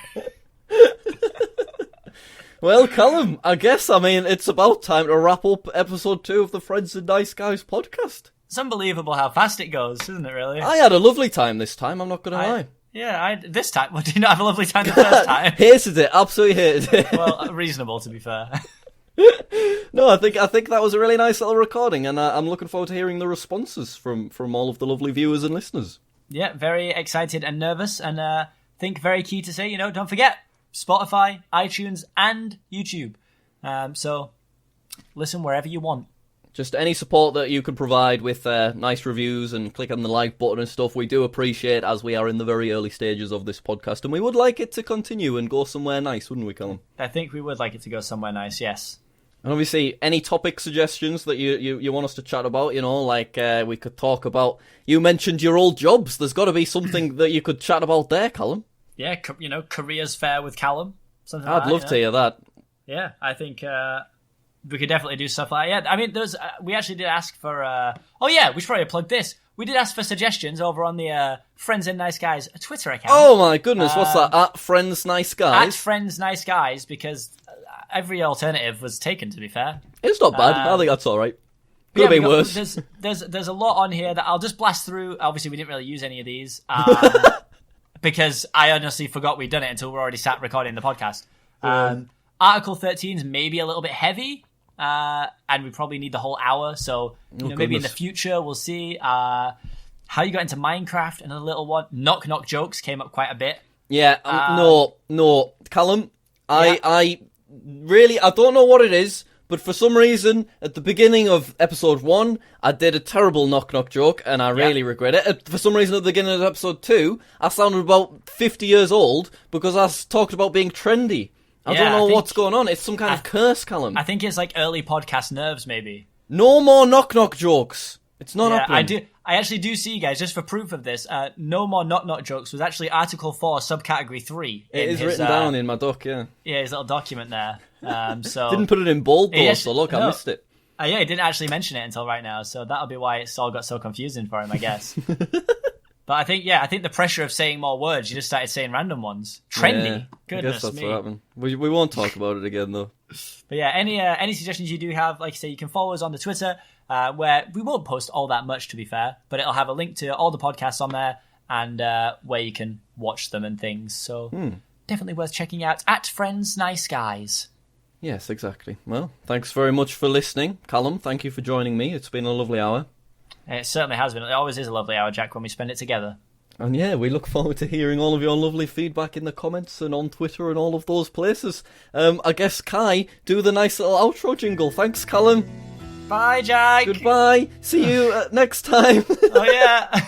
Well, Callum, it's about time to wrap up episode 2 of the Friends and Nice Guys podcast. It's unbelievable how fast it goes, isn't it, really? I had a lovely time this time, I'm not going to lie. Yeah, this time. Well, did you not have a lovely time the first time? Hated it, absolutely hated it. Well, reasonable, to be fair. No, I think that was a really nice little recording, and I'm looking forward to hearing the responses from all of the lovely viewers and listeners. Yeah, very excited and nervous, and think very key to say, don't forget, Spotify, iTunes, and YouTube. So, listen wherever you want. Just any support that you can provide with nice reviews and click on the like button and stuff, we do appreciate, as we are in the very early stages of this podcast, and we would like it to continue and go somewhere nice, wouldn't we, Callum? I think we would like it to go somewhere nice, yes. And obviously, any topic suggestions that you want us to chat about, we could talk about... You mentioned your old jobs. There's got to be something that you could chat about there, Callum. Yeah, careers fair with Callum. Something I'd love to hear that. Yeah, I think we could definitely do stuff like that. Yeah, I mean, we actually did ask for... we should probably plug this. We did ask for suggestions over on the Friends and Nice Guys Twitter account. Oh my goodness, what's that? At Friends Nice Guys? At Friends Nice Guys, because... every alternative was taken, to be fair. It's not bad. I think that's all right. Could have been worse. There's a lot on here that I'll just blast through. Obviously, we didn't really use any of these because I honestly forgot we'd done it until we're already sat recording the podcast. Article 13 is maybe a little bit heavy, and we probably need the whole hour. So maybe in the future we'll see. How you got into Minecraft, another little one. Knock knock jokes came up quite a bit. Yeah. No, Callum. I don't know what it is, but for some reason, at the beginning of episode 1, I did a terrible knock-knock joke, and I really regret it. For some reason, at the beginning of episode 2, I sounded about 50 years old, because I talked about being trendy. I don't know what's going on. It's some kind of curse, Callum. I think it's like early podcast nerves, maybe. No more knock-knock jokes. It's not happening. I actually do see, guys, just for proof of this, no more knock-knock jokes was actually Article 4, Subcategory 3. It is written down in my doc, yeah. Yeah, his little document there. So didn't put it in bold, though, so look, I missed it. Yeah, he didn't actually mention it until right now, so that'll be why it's all got so confusing for him, I guess. But I think the pressure of saying more words, you just started saying random ones. Trendy. Yeah, Goodness I guess that's me. what happened. We won't talk about it again, though. But yeah, any suggestions you do have, like I say, you can follow us on the Twitter, where we won't post all that much, to be fair, but it'll have a link to all the podcasts on there and where you can watch them and things. So definitely worth checking out at Friends Nice Guys. Yes, exactly. Well, thanks very much for listening. Callum, thank you for joining me. It's been a lovely hour. It certainly has been. It always is a lovely hour, Jack, when we spend it together. And yeah, we look forward to hearing all of your lovely feedback in the comments and on Twitter and all of those places. I guess, Kai, do the nice little outro jingle. Thanks, Callum. Bye, Jack. Goodbye. See you next time. Oh, yeah.